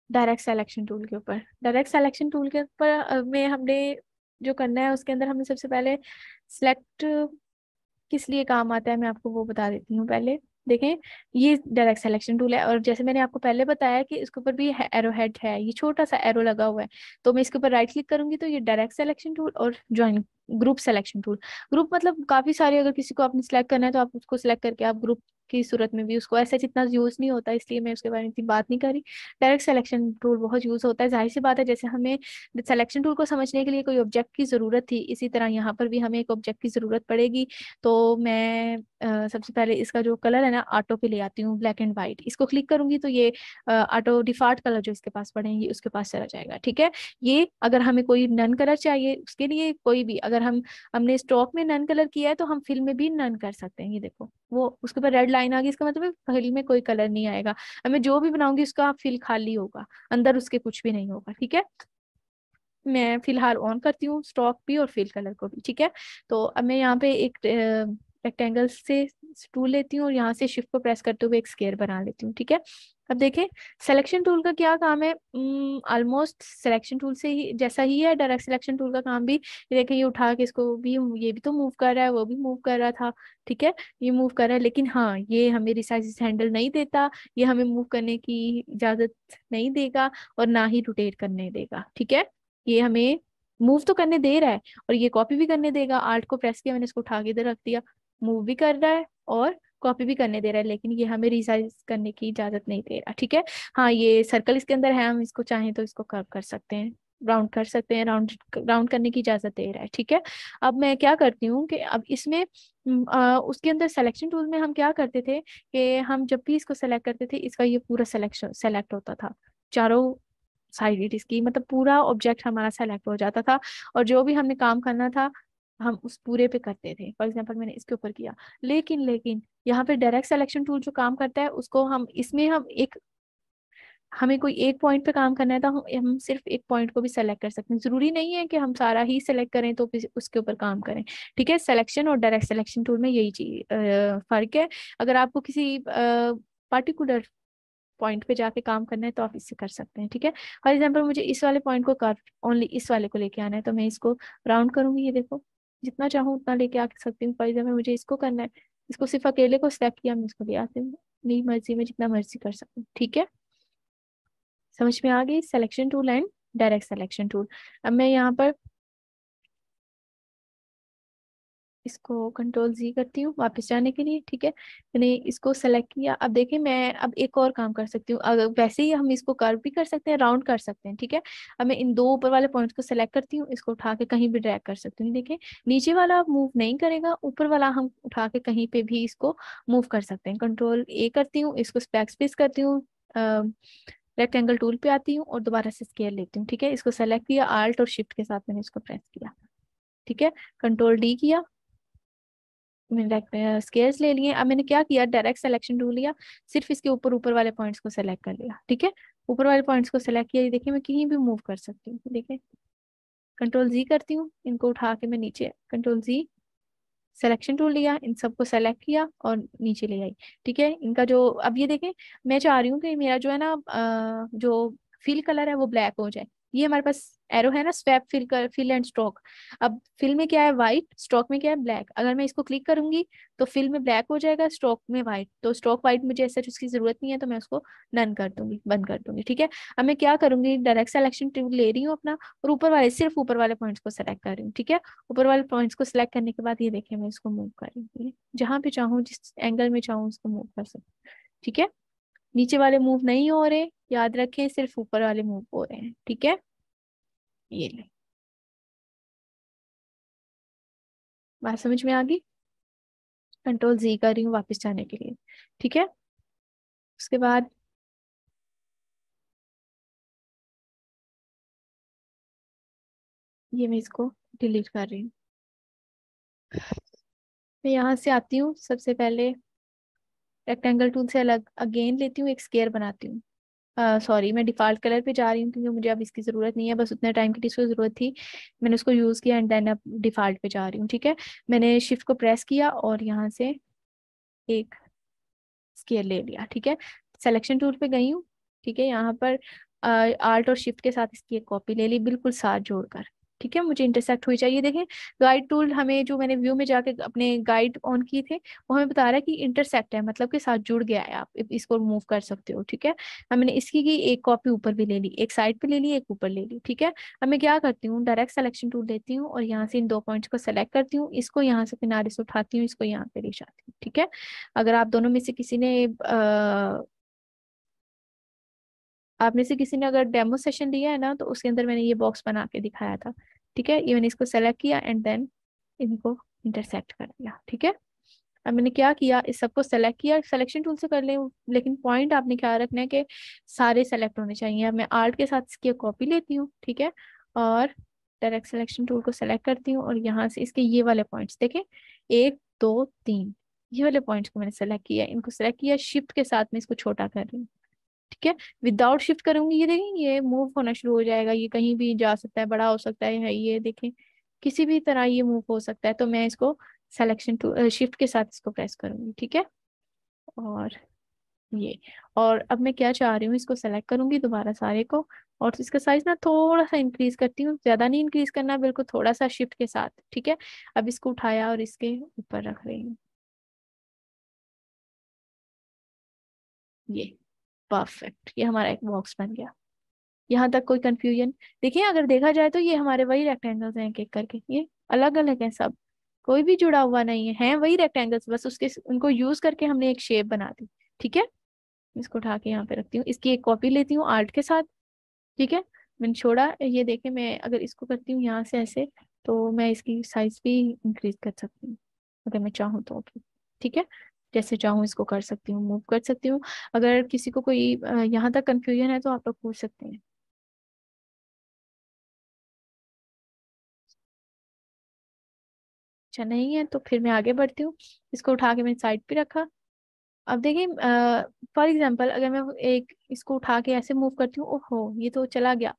डायरेक्ट सिलेक्शन टूल के ऊपर। डायरेक्ट सिलेक्शन टूल के ऊपर में हमने जो करना है उसके अंदर हमने सबसे पहले सिलेक्ट किस लिए काम आता है मैं आपको वो बता देती हूँ पहले। देखें ये डायरेक्ट सिलेक्शन टूल है और जैसे मैंने आपको पहले बताया कि इसके ऊपर भी एरो हेड है, ये छोटा सा एरो लगा हुआ है, तो मैं इसके ऊपर राइट क्लिक करूंगी तो ये डायरेक्ट सिलेक्शन टूल और join group selection tool. Group मतलब काफी सारे, अगर किसी को आपने सिलेक्ट करना है तो आप उसको सिलेक्ट करके आप ग्रुप की सूरत में भी उसको, ऐसा जितना यूज नहीं होता इसलिए मैं उसके बारे में इतनी बात नहीं करी। डायरेक्ट सिलेक्शन टूल बहुत यूज होता है, जाहिर सी बात है, जैसे हमें सिलेक्शन टूल को समझने के लिए कोई ऑब्जेक्ट की जरूरत थी, इसी तरह यहाँ पर भी हमें एक ऑब्जेक्ट की जरूरत पड़ेगी। तो मैं सबसे पहले इसका जो कलर है ना ऑटो पे ले आती हूँ, ब्लैक एंड व्हाइट, इसको क्लिक करूंगी तो ये ऑटो डिफॉल्ट कलर जो इसके पास पड़ेंगे उसके पास चला जाएगा, ठीक है। ये अगर हमें कोई नन कलर चाहिए उसके लिए कोई भी, अगर हमने स्टॉक में नन कलर किया है तो हम फिल में भी नन कर सकते हैं। ये देखो वो उसके ऊपर रेड लाइन आ गई, इसका मतलब फिल में कोई कलर नहीं आएगा। अब मैं जो भी बनाऊंगी उसका फिल खाली होगा, अंदर उसके कुछ भी नहीं होगा, ठीक है। मैं फिलहाल ऑन करती हूँ स्टॉक भी और फिल कलर को भी, ठीक है। तो अब मैं यहाँ पे एक रेक्टेंगल से टूल लेती हूँ और यहाँ से शिफ्ट को प्रेस करते हुए एक स्क्वायर बना लेती हूँ, ठीक है। अब देखें सिलेक्शन टूल का क्या काम है, ऑलमोस्ट सिलेक्शन टूल से ही जैसा ही है डायरेक्ट सिलेक्शन टूल का काम भी। ये देखें ये उठा के इसको भी, ये भी तो मूव कर रहा है, वो भी मूव कर रहा था, ठीक है। ये मूव कर रहा है, लेकिन हाँ ये हमें रिसाइज हैंडल नहीं देता, ये हमें मूव करने की इजाजत नहीं देगा और ना ही रोटेट करने देगा, ठीक है। ये हमें मूव तो करने दे रहा है और ये कॉपी भी करने देगा। आर्ट को प्रेस किया मैंने, इसको उठा के इधर रख दिया, मूव भी कर रहा है और कॉपी भी करने दे रहा है, लेकिन ये हमें रिसाइज करने की इजाजत नहीं दे रहा, ठीक है। हाँ ये सर्कल इसके अंदर है, हम इसको चाहें तो इसको कर्व कर सकते हैं, राउंड कर सकते हैं, राउंड राउंड करने की इजाजत दे रहा है, ठीक है। अब मैं क्या करती हूँ कि अब इसमें उसके अंदर सिलेक्शन टूल में हम क्या करते थे कि हम जब भी इसको सेलेक्ट करते थे इसका ये पूरा सिलेक्शन सेलेक्ट होता था, चारों साइड इसकी, मतलब पूरा ऑब्जेक्ट हमारा सेलेक्ट हो जाता था और जो भी हमने काम करना था हम उस पूरे पे करते थे। फॉर एग्जांपल मैंने इसके ऊपर किया, लेकिन यहाँ पे डायरेक्ट सिलेक्शन टूल जो काम करता है उसको हम इसमें हम एक, हमें कोई एक पॉइंट पे काम करना है तो हम सिर्फ एक पॉइंट को भी सेलेक्ट कर सकते हैं, जरूरी नहीं है कि हम सारा ही सेलेक्ट करें तो फिर उसके ऊपर काम करें, ठीक है। सिलेक्शन और डायरेक्ट सिलेक्शन टूल में यही चीज फर्क है। अगर आपको किसी पर्टिकुलर पॉइंट पे जाके काम करना है तो आप इससे कर सकते हैं, ठीक है। फॉर एग्जाम्पल मुझे इस वाले पॉइंट को कर ओनली इस वाले को लेके आना है तो मैं इसको राउंड करूंगी, ये देखो जितना चाहूँ उतना लेके आ सकती हूँ। फॉर एग्जाम्पल मुझे इसको करना है, इसको सिर्फ अकेले को सिलेक्ट किया, मैं इसको ले आती हूँ, मेरी मर्जी में जितना मर्जी कर सकती हूँ, ठीक है। समझ में आ गई selection tool and direct selection tool. अब मैं यहाँ पर इसको कंट्रोल जी करती हूँ वापस जाने के लिए, ठीक है। मैंने इसको सेलेक्ट किया। अब देखिए मैं अब एक और काम कर सकती हूँ, अगर वैसे ही हम इसको कर्व भी कर सकते हैं, राउंड कर सकते हैं, ठीक है। अब मैं इन दो ऊपर वाले पॉइंट्स को सेलेक्ट करती हूँ, इसको उठा के कहीं भी ड्रैग कर सकती हूँ, देखिए नीचे वाला मूव नहीं करेगा, ऊपर वाला हम उठा के कहीं पे भी इसको मूव कर सकते हैं। कंट्रोल ए करती हूँ, इसको बैक स्पेस करती हूँ, रेक्टेंगल टूल पे आती हूँ और दोबारा से स्केल लेती हूँ, ठीक है। इसको सेलेक्ट किया, आल्ट और शिफ्ट के साथ मैंने इसको प्रेस किया, ठीक है। कंट्रोल डी किया, मैंने स्केल्स ले लिए। अब मैंने क्या किया, डायरेक्ट सिलेक्शन टूल लिया, सिर्फ इसके ऊपर ऊपर वाले पॉइंट्स को सेलेक्ट कर लिया, ठीक है। ऊपर वाले पॉइंट्स को सेलेक्ट किया, ये देखिए मैं कहीं भी मूव कर सकती हूँ, देखिए कंट्रोल जी करती हूँ, इनको उठा के मैं नीचे कंट्रोल जी, सिलेक्शन टूल लिया, इन सबको सेलेक्ट किया और नीचे ले आई, ठीक है। इनका जो अब ये देखें मैं चाह रही हूँ कि मेरा जो है ना जो फिल कलर है वो ब्लैक हो जाए, ये हमारे पास एरो है ना, स्वैप, फिल एंड स्ट्रोक। अब फिल में क्या है वाइट, स्ट्रोक में क्या है ब्लैक। अगर मैं इसको क्लिक करूंगी तो फिल में ब्लैक हो जाएगा, स्ट्रोक में वाइट। तो स्ट्रोक वाइट मुझे ऐसा उसकी जरूरत नहीं है, तो मैं उसको डन कर दूंगी, बंद कर दूंगी। ठीक है, अब मैं क्या करूंगी, डायरेक्ट सिलेक्शन टूल ले रही हूँ अपना, और ऊपर वाले, सिर्फ ऊपर वाले पॉइंट्स को सेलेक्ट कर रही हूँ। ठीक है, ऊपर वाले पॉइंट्स को सिलेक्ट करने के बाद ये देखिए मैं इसको मूव कर रही हूँ, जहां पे चाहूँ, जिस एंगल में चाहूँ उसको मूव कर सकती हूँ। ठीक है, नीचे वाले मूव नहीं हो रहे, याद रखें, सिर्फ ऊपर वाले मूव हो रहे हैं। ठीक है, ये ले, बात समझ में आ गई। कंट्रोल जी कर रही हूँ वापस जाने के लिए। ठीक है, उसके बाद ये मैं इसको डिलीट कर रही हूँ। मैं यहाँ से आती हूँ, सबसे पहले रेक्टेंगल टूल से अलग अगेन लेती हूँ, एक स्केयर बनाती हूँ। सॉरी, मैं डिफॉल्ट कलर पे जा रही हूँ क्योंकि मुझे अब इसकी ज़रूरत नहीं है, बस उतने टाइम के लिए इसको ज़रूरत थी, मैंने उसको यूज़ किया, एंड देन अब डिफॉल्ट पे जा रही हूँ। ठीक है, मैंने शिफ्ट को प्रेस किया और यहाँ से एक स्केयर ले लिया। ठीक है, सिलेक्शन टूल पे गई हूँ। ठीक है, यहाँ पर आल्ट और शिफ्ट के साथ इसकी एक कॉपी ले ली, बिल्कुल साथ जोड़कर। ठीक है, मुझे इंटरसेक्ट हुई चाहिए। देखें, गाइड टूल हमें, जो मैंने व्यू में जाके अपने गाइड ऑन किए थे, वो हमें बता रहा है कि इंटरसेक्ट है, मतलब कि साथ जुड़ गया है, आप इसको मूव कर सकते हो। ठीक है, अब मैंने इसकी की एक कॉपी ऊपर भी ले ली, एक साइड पे ले ली, एक ऊपर ले ली। ठीक है, अब मैं क्या करती हूँ, डायरेक्ट सिलेक्शन टूल लेती हूँ और यहाँ से इन दो पॉइंट्स को सेलेक्ट करती हूँ, इसको यहाँ से किनारे से उठाती हूँ, इसको यहाँ पे ले जाती हूँ। ठीक है, अगर आप दोनों में से किसी ने आप में से किसी ने अगर डेमो सेशन लिया है ना, तो उसके अंदर मैंने ये बॉक्स बना के दिखाया था। ठीक है, ये मैंने इसको सेलेक्ट किया एंड देन इनको इंटरसेक्ट कर दिया। ठीक है, अब मैंने क्या किया, इस सबको सेलेक्ट किया, सिलेक्शन टूल से कर ले, लेकिन पॉइंट आपने क्या रखना है कि सारे सेलेक्ट होने चाहिए। अब मैं आर्ट के साथ इसकी कॉपी लेती हूँ। ठीक है, और डायरेक्ट सिलेक्शन टूल को सेलेक्ट करती हूँ और यहाँ से इसके ये वाले पॉइंट्स देखें, 1 2 3, ये वाले पॉइंट्स को मैंने सेलेक्ट किया, इनको सेलेक्ट किया, शिफ्ट के साथ में इसको छोटा कर रही हूँ। ठीक है, विदाउट शिफ्ट करूंगी, ये देखें ये मूव होना शुरू हो जाएगा, ये कहीं भी जा सकता है, बड़ा हो सकता है, ये देखें किसी भी तरह ये मूव हो सकता है। तो मैं इसको सिलेक्शन टू शिफ्ट के साथ इसको प्रेस करूंगी। ठीक है, और ये, और अब मैं क्या चाह रही हूँ, इसको सेलेक्ट करूंगी दोबारा सारे को, और इसका साइज ना थोड़ा सा इंक्रीज करती हूँ, ज्यादा नहीं इंक्रीज करना, बिल्कुल थोड़ा सा, शिफ्ट के साथ। ठीक है, अब इसको उठाया और इसके ऊपर रख रही हूँ, ये परफेक्ट, ये हमारा एक बॉक्स बन गया। यहाँ तक कोई कंफ्यूजन? देखिए, अगर देखा जाए तो ये हमारे वही रेक्टेंगल्स हैं, एक एक करके, ये अलग अलग हैं सब, कोई भी जुड़ा हुआ नहीं है, हैं वही रेक्टेंगल्स, बस उसके उनको यूज करके हमने एक शेप बना दी। ठीक है, इसको उठा के यहाँ पे रखती हूँ, इसकी एक कॉपी लेती हूँ आर्ट के साथ। ठीक है, मैंने छोड़ा, ये देखे, मैं अगर इसको करती हूँ यहाँ से ऐसे, तो मैं इसकी साइज भी इंक्रीज कर सकती हूँ अगर मैं चाहूँ तो। ठीक है, जैसे चाहूँ इसको कर सकती हूँ, मूव कर सकती हूँ। अगर किसी को कोई यहाँ तक कंफ्यूजन है तो आप लोग पूछ सकते हैं। अच्छा नहीं है तो फिर मैं आगे बढ़ती हूँ, इसको उठा के मैंने साइड पे रखा। अब देखिए, फॉर एग्जांपल अगर मैं एक इसको उठा के ऐसे मूव करती हूँ, ओहो ये तो चला गया,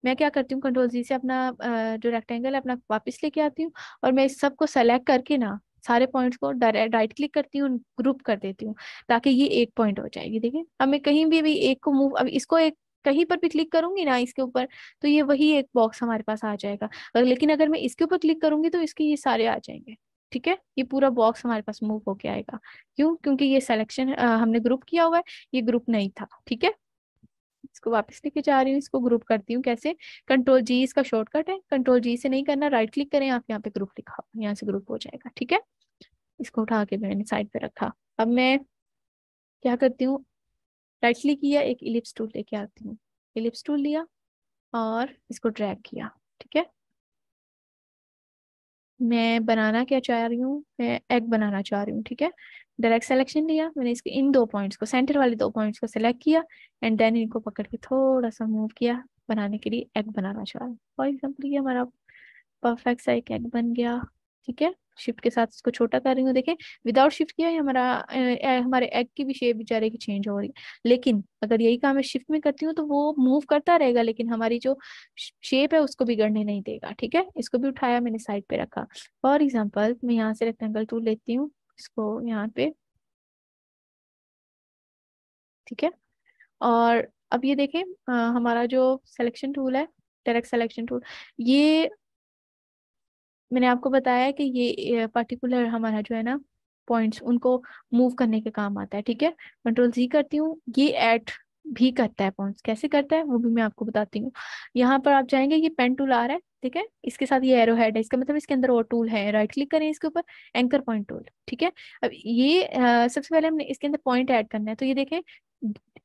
मैं क्या करती हूँ, कंट्रोल जी से अपना जो रेक्टेंगल है अपना वापस लेके आती हूँ, और मैं इस सबको सेलेक्ट करके ना सारे पॉइंट्स को राइट क्लिक करती हूँ, ग्रुप कर देती हूँ, ताकि ये एक पॉइंट हो जाएगी। देखिए, अब मैं कहीं भी एक को मूव, अब इसको एक कहीं पर भी क्लिक करूंगी ना इसके ऊपर, तो ये वही एक बॉक्स हमारे पास आ जाएगा। लेकिन अगर मैं इसके ऊपर क्लिक करूंगी तो इसके ये सारे आ जाएंगे। ठीक है, ये पूरा बॉक्स हमारे पास मूव होके आएगा। क्यों? क्योंकि ये सिलेक्शन हमने ग्रुप किया हुआ है, ये ग्रुप नहीं था। ठीक है, इसको वापस लेके जा रही हूँ, इसको ग्रुप करती हूँ कैसे, कंट्रोल जी इसका शॉर्टकट है, कंट्रोल जी से नहीं करना, राइट क्लिक करें आप, यहाँ पे ग्रुप लिखा हुआ, यहाँ से ग्रुप हो जाएगा। ठीक है, इसको उठा के मैंने साइड पे रखा। अब मैं क्या करती हूँ, राइट क्लिक किया, एक इलिप्स टूल लेके आती हूँ, इलिप्स टूल लिया और इसको ड्रैग किया। ठीक है, मैं बनाना क्या चाह रही हूँ, मैं एग बनाना चाह रही हूँ। ठीक है, डायरेक्ट सिलेक्शन लिया मैंने, इसके इन दो पॉइंट्स को, सेंटर वाले दो पॉइंट्स को सिलेक्ट किया, एंड देन इनको पकड़ के थोड़ा सा मूव किया, बनाने के लिए एग बनाना चाह रहा हूँ। फॉर एग्जाम्पल ये हमारा परफेक्ट सा एक एग बन गया। ठीक है, शिफ्ट के साथ इसको छोटा कर रही हूँ, देखें विदाउट शिफ्ट किया है हमारा हमारे एग की भी शेप बेचारे की चेंज हो रही है। लेकिन अगर यही काम मैं शिफ्ट में करती हूँ तो वो मूव करता रहेगा, लेकिन हमारी जो शेप है उसको बिगड़ने नहीं देगा। ठीक है, इसको भी उठाया मैंने साइड पे रखा। फॉर एग्जाम्पल मैं यहाँ से रेक्टेंगल टूल लेती हूँ, इसको यहाँ पे। ठीक है, और अब ये देखें हमारा जो सिलेक्शन टूल है डायरेक्ट सिलेक्शन टूल, ये मैंने आपको बताया कि ये पर्टिकुलर हमारा जो है ना पॉइंट्स, उनको मूव करने के काम आता है। ठीक है, कंट्रोल जी करती हूँ, ये ऐड भी करता है पॉइंट्स। कैसे करता है वो भी मैं आपको बताती हूँ। यहाँ पर आप जाएंगे, ये पेन टूल आ रहा है, ठीक है, इसके साथ ये एरो हेड है, इसका मतलब इसके अंदर और टूल है। राइट क्लिक करें इसके ऊपर, एंकर पॉइंट टूल। ठीक है, अब ये सबसे पहले हमने इसके अंदर पॉइंट ऐड करना है, तो ये देखें,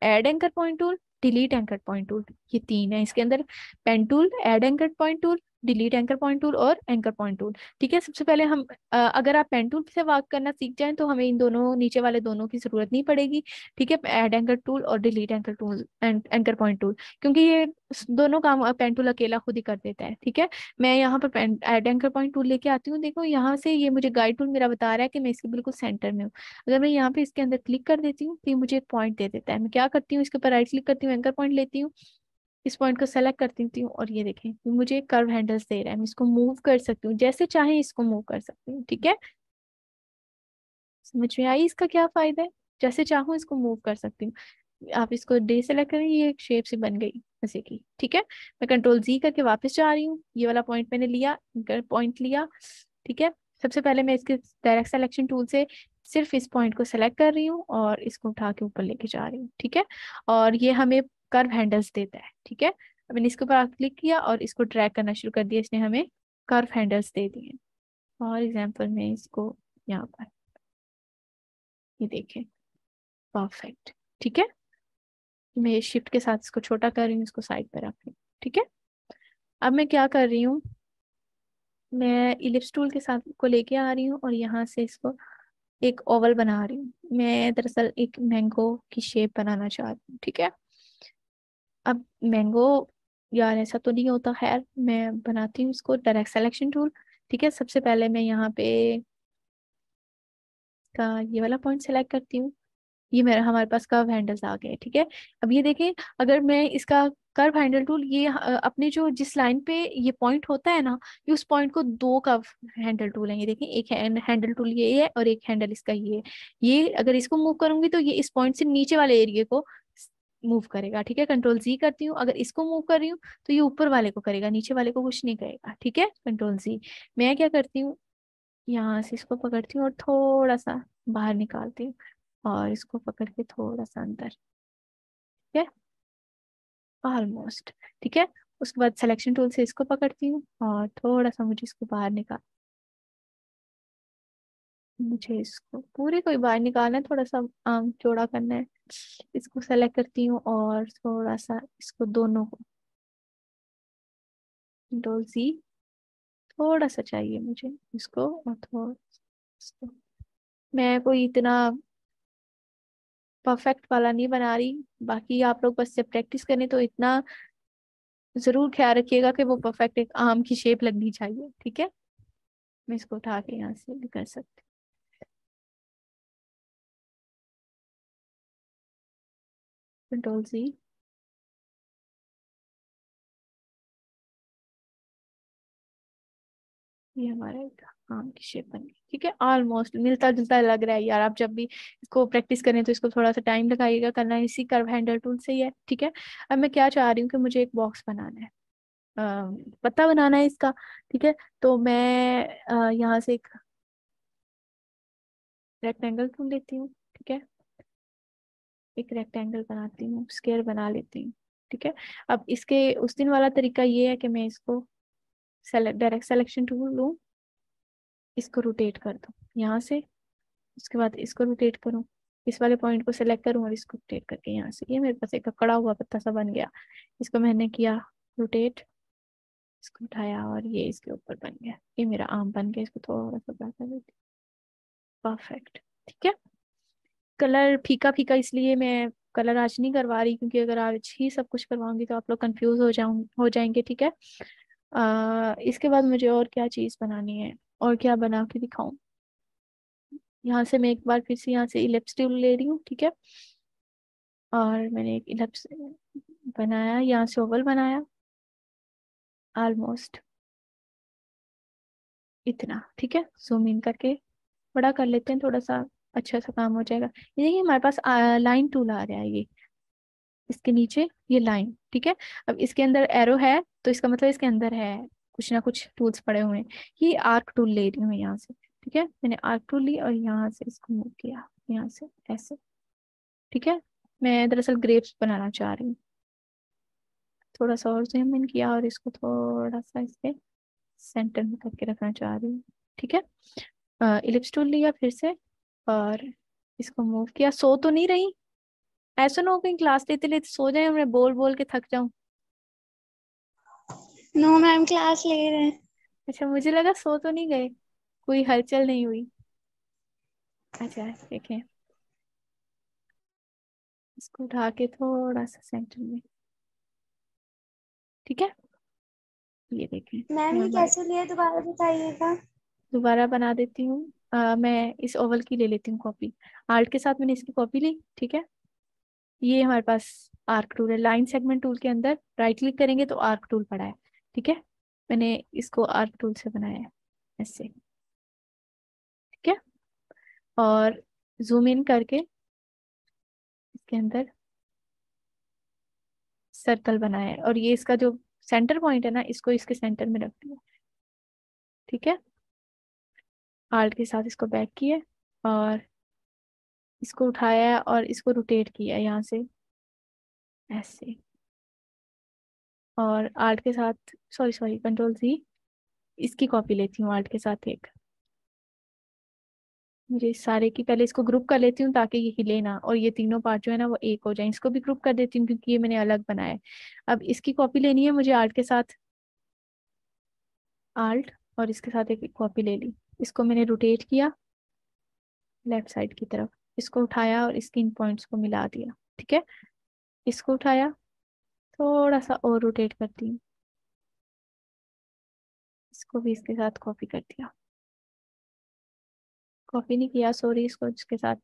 add anchor point tool, delete anchor point tool, ये तीन है इसके अंदर। Pen tool, add anchor point tool, delete anchor point tool और एंकर पॉइंट टूल। ठीक है, सबसे पहले हम अगर आप पेन टूल से वर्क करना सीख जाएं तो हमें इन दोनों नीचे वाले दोनों की जरूरत नहीं पड़ेगी। ठीक है, ऐड एंकर टूल और delete anchor tool, anchor point tool, क्योंकि ये दोनों काम पेन टूल अकेला खुद ही कर देता है। ठीक है, मैं यहाँ पर ऐड एंकर पॉइंट टूल लेके आती हूँ। देखो यहाँ से ये मुझे गाइड टूल मेरा बता रहा है कि मैं इसके बिल्कुल सेंटर में हूँ। अगर मैं यहाँ पे इसके अंदर क्लिक कर देती हूँ तो ये मुझे एक पॉइंट दे देता है। मैं क्या करती हूँ, इसके ऊपर राइट क्लिक करती हूँ, एंकर पॉइंट लेती हूँ, इस पॉइंट को सेलेक्ट कर देती हूँ और ये देखें, ये मुझे कर्व हैंडल्स दे रहा है। मैं इसको मूव कर सकती हूँ, जैसे चाहे इसको मूव कर सकती हूँ। ठीक है, समझ में आई इसका क्या फायदा है? जैसे चाहूँ इसको मूव कर सकती हूँ। आप इसको डे सेलेक्ट करें, ये एक शेप से बन गई जैसे की। ठीक है, मैं कंट्रोल जी करके वापस जा रही हूँ, ये वाला पॉइंट मैंने लिया, पॉइंट लिया। ठीक है, सबसे पहले मैं इसके डायरेक्ट सिलेक्शन टूल से सिर्फ इस पॉइंट को सेलेक्ट कर रही हूँ और इसको उठा के ऊपर लेके जा रही हूँ। ठीक है, और ये हमें कर्व हैंडल्स देता है। ठीक है, अब मैंने इसके ऊपर क्लिक किया और इसको ड्रैग करना शुरू कर दिया, इसने हमें कर्व हैंडल्स दे दिए। फॉर एग्जाम्पल मैं इसको यहाँ पर, ये देखें, परफेक्ट। ठीक है, मैं शिफ्ट के साथ इसको छोटा कर रही हूँ, इसको साइड पर रख रही हूँ। ठीक है, अब मैं क्या कर रही हूँ, मैं इलिप्स टूल के साथ को लेके आ रही हूँ और यहाँ से इसको एक ओवल बना रही हूँ। मैं दरअसल एक मैंगो की शेप बनाना चाहती हूँ। ठीक है, अब मैंगो, यार ऐसा तो नहीं होता, खैर मैं बनाती हूँ इसको, डायरेक्ट सिलेक्शन टूल। ठीक है, सबसे पहले मैं यहाँ पे का ये वाला पॉइंट सेलेक्ट करती हूँ, ये मेरा हमारे पास कर्व हैंडल्स आ गए। ठीक है, अब ये देखें, अगर मैं इसका कर्व हैंडल टूल, ये अपने जो जिस लाइन पे ये पॉइंट होता है ना, ये उस पॉइंट को दो कर्व हैंडल टूल है। ये देखें, एक हैंडल टूल ये है और एक हैंडल इसका ये है। ये अगर इसको मूव करूंगी तो ये इस पॉइंट से नीचे वाले एरिया को मूव करेगा। ठीक है, कंट्रोल जी करती हूँ, अगर इसको मूव कर रही हूँ तो ये ऊपर वाले को करेगा, नीचे वाले को कुछ नहीं करेगा। ठीक है, कंट्रोल जी। मैं क्या करती हूँ, यहाँ से इसको पकड़ती हूँ और थोड़ा सा बाहर निकालती हूँ और इसको पकड़ के थोड़ा सा अंदर। ठीक है, ऑलमोस्ट। ठीक है, उसके बाद सिलेक्शन टूल से इसको पकड़ती हूँ और थोड़ा सा मुझे इसको बाहर निकाल, मुझे इसको पूरे को ही बाहर निकालना है, थोड़ा सा आम चौड़ा करना है। इसको सेलेक्ट करती हूँ और थोड़ा सा इसको दोनों को, कंट्रोल सी, थोड़ा सा चाहिए मुझे इसको और थोड़ा इसको। मैं कोई इतना परफेक्ट वाला नहीं बना रही, बाकी आप लोग बस से प्रैक्टिस करें तो इतना जरूर ख्याल रखिएगा कि वो परफेक्ट एक आम की शेप लगनी चाहिए। ठीक है, मैं इसको उठा के यहाँ से भी कर सकती हूँ, कंट्रोल सी। ये हमारा एक आम की शेप बन गई। ठीक है, ऑलमोस्ट मिलता जुलता लग रहा है यार। आप जब भी इसको प्रैक्टिस करें तो इसको थोड़ा सा टाइम लगाइएगा, करना इसी कर्व हैंडल टूल से ही है। ठीक है, अब मैं क्या चाह रही हूँ कि मुझे एक बॉक्स बनाना है, पत्ता बनाना है इसका। ठीक है, तो मैं यहाँ से एक रेक्टेंगल टूल लेती हूँ। ठीक है, एक रेक्टेंगल बनाती हूँ, स्क्वायर बना लेती हूँ। ठीक है, अब इसके उस दिन वाला तरीका ये है कि मैं इसको डायरेक्ट सिलेक्शन टूल लूँ, इसको रोटेट कर दूँ यहाँ से, उसके बाद इसको रोटेट करूँ, इस वाले पॉइंट को सिलेक्ट करूँ और इसको रोटेट करके यहाँ से, ये मेरे पास एक अकड़ा हुआ पत्ता सा बन गया। इसको मैंने किया रोटेट, इसको उठाया और ये इसके ऊपर बन गया, ये मेरा आम बन गया। इसको थोड़ा सा बड़ा कर देती हूँ, परफेक्ट। ठीक है, कलर फीका फीका इसलिए मैं कलर आज नहीं करवा रही, क्योंकि अगर आज ही सब कुछ करवाऊंगी तो आप लोग कंफ्यूज हो जाएंगे। ठीक है, इसके बाद मुझे और क्या चीज़ बनानी है और क्या बना के दिखाऊं। यहाँ से मैं एक बार फिर से यहाँ से इलिप्स टूल ले रही हूँ। ठीक है, और मैंने एक इलिप्स बनाया, यहाँ से ओवल बनाया, ऑलमोस्ट इतना। ठीक है, जूम इन करके बड़ा कर लेते हैं थोड़ा सा, अच्छा सा काम हो जाएगा। ये देखिए हमारे पास लाइन टूल आ रहा है, ये इसके नीचे ये लाइन, ठीक है। अब इसके अंदर एरो है तो इसका मतलब इसके अंदर है कुछ ना कुछ टूल्स पड़े हुए हैं। ये आर्क टूल ले रही हूँ यहाँ से, ठीक है। मैंने आर्क टूल ली और यहाँ से इसको मूव किया, यहाँ से ऐसे, ठीक है। मैं दरअसल ग्रेप्स बनाना चाह रही हूँ, थोड़ा सा और जूम इन किया और इसको थोड़ा सा इसके सेंटर में करके रखना चाह रही हूँ, ठीक है। इलिप्स टूल लिया फिर से और इसको मूव किया। सो तो नहीं रही? ऐसा ना हो कहीं क्लास लेते लेते सो जाए, मैं बोल बोल के थक जाऊं। नो मैम, क्लास ले रहे हैं। अच्छा, मुझे लगा सो तो नहीं गए, कोई हलचल नहीं हुई। अच्छा देखें, इसको उठा के थोड़ा सा सेंटर में, ठीक है। ये देखें मैम ये ये हमारे, कैसे लिए दोबारा बताइएगा। दोबारा बना देती हूँ। मैं इस ओवल की ले लेती हूँ कॉपी, आर्ट के साथ मैंने इसकी कॉपी ली, ठीक है। ये हमारे पास आर्क टूल है, लाइन सेगमेंट टूल के अंदर राइट क्लिक करेंगे तो आर्क टूल पड़ा है, ठीक है। मैंने इसको आर्क टूल से बनाया है ऐसे, ठीक है। और जूम इन करके इसके अंदर सर्कल बनाया है और ये इसका जो सेंटर पॉइंट है ना, इसको इसके सेंटर में रख दिया, ठीक है। आर्ट के साथ इसको बैक किया और इसको उठाया और इसको रोटेट किया यहाँ से ऐसे, और आर्ट के साथ, सॉरी सॉरी, कंट्रोल सी, इसकी कॉपी लेती हूँ आर्ट के साथ एक। मुझे इस सारे की पहले इसको ग्रुप कर लेती हूँ ताकि ये हिले ना, और ये तीनों पार्ट जो है ना वो एक हो जाए। इसको भी ग्रुप कर देती हूँ क्योंकि ये मैंने अलग बनाया है। अब इसकी कॉपी लेनी है मुझे आर्ट के साथ, आल्ट, और इसके साथ एक कॉपी ले ली। इसको मैंने रोटेट किया लेफ्ट साइड की तरफ, इसको उठाया और इसके इन पॉइंट्स को मिला दिया, ठीक है। इसको उठाया, थोड़ा सा और रोटेट करती हूँ, इसको भी इसके साथ कॉपी कर दिया, कॉपी नहीं किया सॉरी, इसको इसके साथ,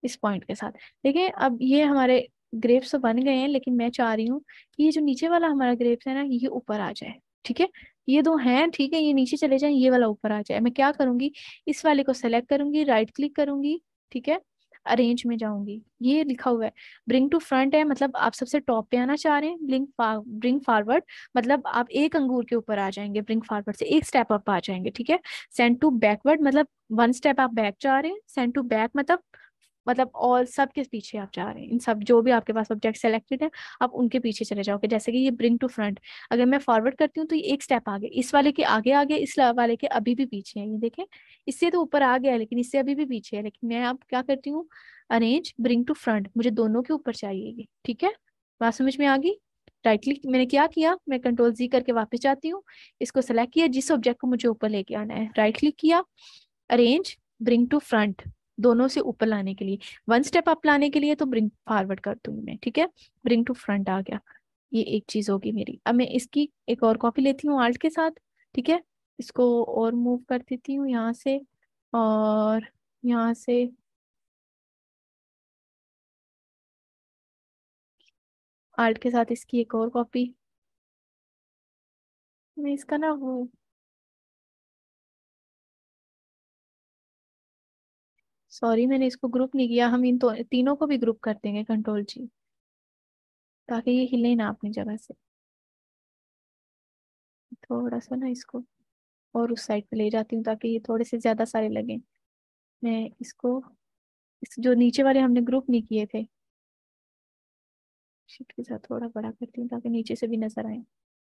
इस पॉइंट के साथ। देखिए अब ये हमारे ग्रेप्स तो बन गए हैं, लेकिन मैं चाह रही हूँ कि ये जो नीचे वाला हमारा ग्रेप्स है ना ये ऊपर आ जाए, ठीक है। ये दो हैं, ठीक है, ये नीचे चले जाएं, ये वाला ऊपर आ जाए। मैं क्या करूंगी, इस वाले को सेलेक्ट करूंगी, राइट क्लिक करूंगी, ठीक है। अरेंज में जाऊंगी, ये लिखा हुआ है ब्रिंग टू फ्रंट है, मतलब आप सबसे टॉप पे आना चाह रहे हैं। ब्रिंग फॉरवर्ड मतलब आप एक अंगूर के ऊपर आ जाएंगे, ब्रिंग फॉरवर्ड से एक स्टेप अप आ जाएंगे, ठीक है। सेंड टू बैकवर्ड मतलब वन स्टेप आप बैक जा रहे हैं। सेंड टू बैक मतलब ऑल सब के पीछे आप जा रहे हैं, इन सब जो भी आपके पास ऑब्जेक्ट सेलेक्टेड है आप उनके पीछे चले जाओगे। जैसे कि ये ब्रिंग टू फ्रंट, अगर मैं फॉरवर्ड करती हूँ तो ये एक स्टेप आगे, इस वाले के आगे आगे, इस वाले के अभी भी पीछे है। ये देखें, इससे तो ऊपर आ गया है लेकिन इससे अभी भी पीछे है। लेकिन मैं अब क्या करती हूँ, अरेंज ब्रिंग टू फ्रंट, मुझे दोनों के ऊपर चाहिए ये, ठीक है। बात समझ में आ गई? राइट क्लिक मैंने क्या किया, मैं कंट्रोल जी करके वापस जाती हूँ, इसको सेलेक्ट किया, जिस ऑब्जेक्ट को मुझे ऊपर लेके आना है राइट क्लिक किया, अरेंज ब्रिंग टू फ्रंट, दोनों से ऊपर लाने के लिए। वन स्टेप अप लाने के लिए तो ब्रिंग फॉरवर्ड कर दूंगी मैं, ठीक है। ब्रिंग टू फ्रंट आ गया, ये एक चीज होगी मेरी। अब मैं इसकी एक और कॉपी लेती हूँ आल्ट के साथ, ठीक है। इसको और मूव कर देती हूँ यहाँ से, और यहाँ से आल्ट के साथ इसकी एक और कॉपी। मैं इसका ना वो, सॉरी मैंने इसको ग्रुप नहीं किया, हम इन तीनों को भी ग्रुप कर देंगे कंट्रोल जी, ताकि ये हिले ना अपनी जगह से। थोड़ा सा ना इसको और उस साइड पे ले जाती हूँ ताकि ये थोड़े से ज्यादा सारे लगे। मैं इसको, इस जो नीचे वाले हमने ग्रुप नहीं किए थे, शिफ्ट के साथ थोड़ा बड़ा करती हूँ ताकि नीचे से भी नजर आए।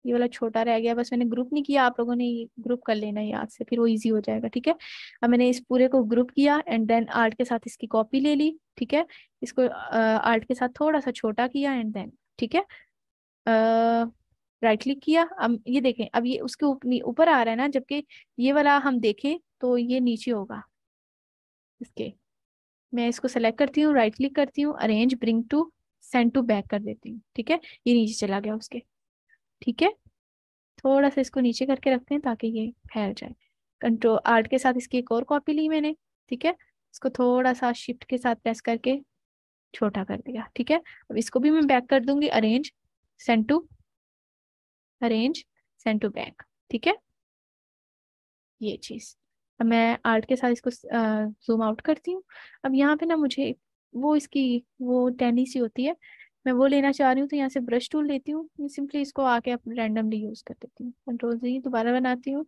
ये वाला छोटा रह गया, बस मैंने ग्रुप नहीं किया, आप लोगों ने ये ग्रुप कर लेना है याद से, फिर वो इजी हो जाएगा, ठीक है। अब मैंने इस पूरे को ग्रुप किया एंड देन आर्ट के साथ इसकी कॉपी ले ली, ठीक है। इसको आर्ट के साथ थोड़ा सा छोटा किया एंड देन, ठीक है, राइट क्लिक किया। अब ये देखें, अब ये उसके ऊपर आ रहा है ना, जबकि ये वाला हम देखें तो ये नीचे होगा इसके। मैं इसको सेलेक्ट करती हूँ, राइट क्लिक करती हूँ, arrange bring to send to back कर देती हूँ, ठीक है। ये नीचे चला गया उसके, ठीक है। थोड़ा सा इसको नीचे करके रखते हैं ताकि ये फैल जाए। कंट्रोल आर्ट के साथ इसकी एक और कॉपी ली मैंने, ठीक है। इसको थोड़ा सा शिफ्ट के साथ प्रेस करके छोटा कर दिया, ठीक है। अब इसको भी मैं बैक कर दूंगी, arrange send to, arrange send to back, ठीक है। ये चीज, अब मैं आर्ट के साथ इसको जूम आउट करती हूँ। अब यहाँ पे ना मुझे वो इसकी वो टैनी सी होती है, मैं वो लेना चाह रही हूँ तो यहाँ से ब्रश टूल लेती हूँ, सिंपली इसको आके अपने रैंडमली यूज कर देती हूँ। कंट्रोल Z दोबारा बनाती हूँ।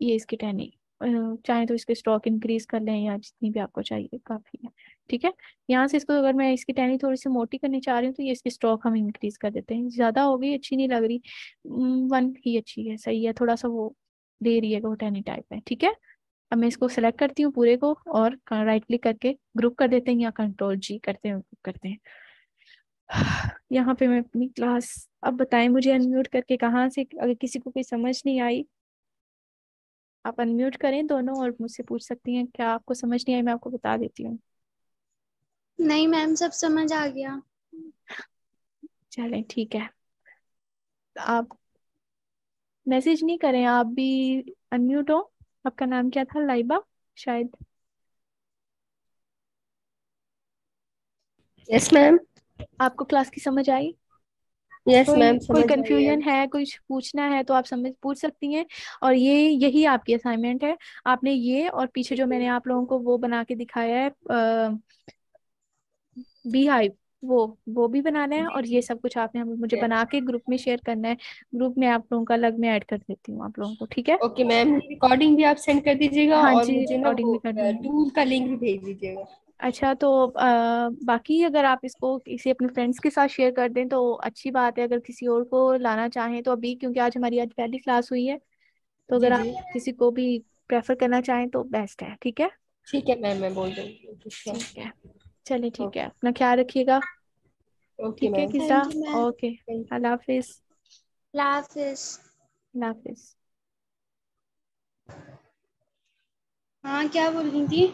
ये इसकी टहनी, चाहे तो इसके स्ट्रोक इंक्रीज कर लें या जितनी भी आपको चाहिए, काफी है। ठीक है, यहाँ से इसको अगर मैं इसकी टहनी थोड़ी सी मोटी करनी चाह रही हूँ तो ये इसकी स्ट्रोक हम इंक्रीज कर देते हैं। ज्यादा हो गई, अच्छी नहीं लग रही, 1 ही अच्छी है, सही है, थोड़ा सा वो दे रही है वो टहनी टाइप है। ठीक है, अब मैं इसको सेलेक्ट करती हूँ पूरे को और राइट क्लिक करके ग्रुप कर देते हैं या कंट्रोल G करते हैं, ग्रुप करते हैं। यहाँ पे मैं अपनी क्लास, अब बताएं मुझे अनम्यूट करके कहाँ से, अगर किसी को कोई समझ नहीं आई आप अनम्यूट करें दोनों और मुझसे पूछ सकती हैं। क्या आपको समझ नहीं आई मैं आपको बता देती हूँ। नहीं मैम, सब समझ आ गया। चलें ठीक है, आप मैसेज नहीं करें, आप भी अनम्यूट हो। आपका नाम क्या था? लाइबा शायद। Yes ma'am. आपको क्लास की समझ आई? यस कोई मैम, कोई समझ आई है। कंफ्यूजन है, कुछ पूछना है तो आप समझ पूछ सकती हैं। और ये यही आपकी असाइनमेंट है। आपने ये और पीछे जो मैंने आप लोगों को वो बना के दिखाया है बी हाइव, वो भी बनाना है, जी और ये जी। सब कुछ आपने मुझे यस। बना के ग्रुप में शेयर करना है। ग्रुप में आप लोगों का अलग मैं ऐड कर देती हूँ आप लोगों को, ठीक है? ओके मैम, रिकॉर्डिंग भी आप सेंड कर दीजिएगा हाँ और जी, मुझे ना रिकॉर्डिंग वो भी कर दूंगी। टूल का लिंक भी भेज दीजिएगा। अच्छा, तो बाकी अगर आप इसको किसी अपने फ्रेंड्स के साथ शेयर कर दें तो अच्छी बात है। अगर किसी और को लाना चाहें तो अभी, क्योंकि आज हमारी पहली क्लास हुई है, तो जी अगर जी। आप किसी को भी प्रेफर करना चाहें तो बेस्ट है। ठीक है, ठीक है मैम, मैं बोल दूँगी। ठीक है, चलिए ठीक है, ओके। अपना ख्याल रखिएगा। ओके ठीक है मैम। किस्रा, थैंक यू मैम। ओके, अल्लाह हाफिज। अल्लाह हाफिज। अल्लाह हाफिज। हाँ, क्या बोल रही थी?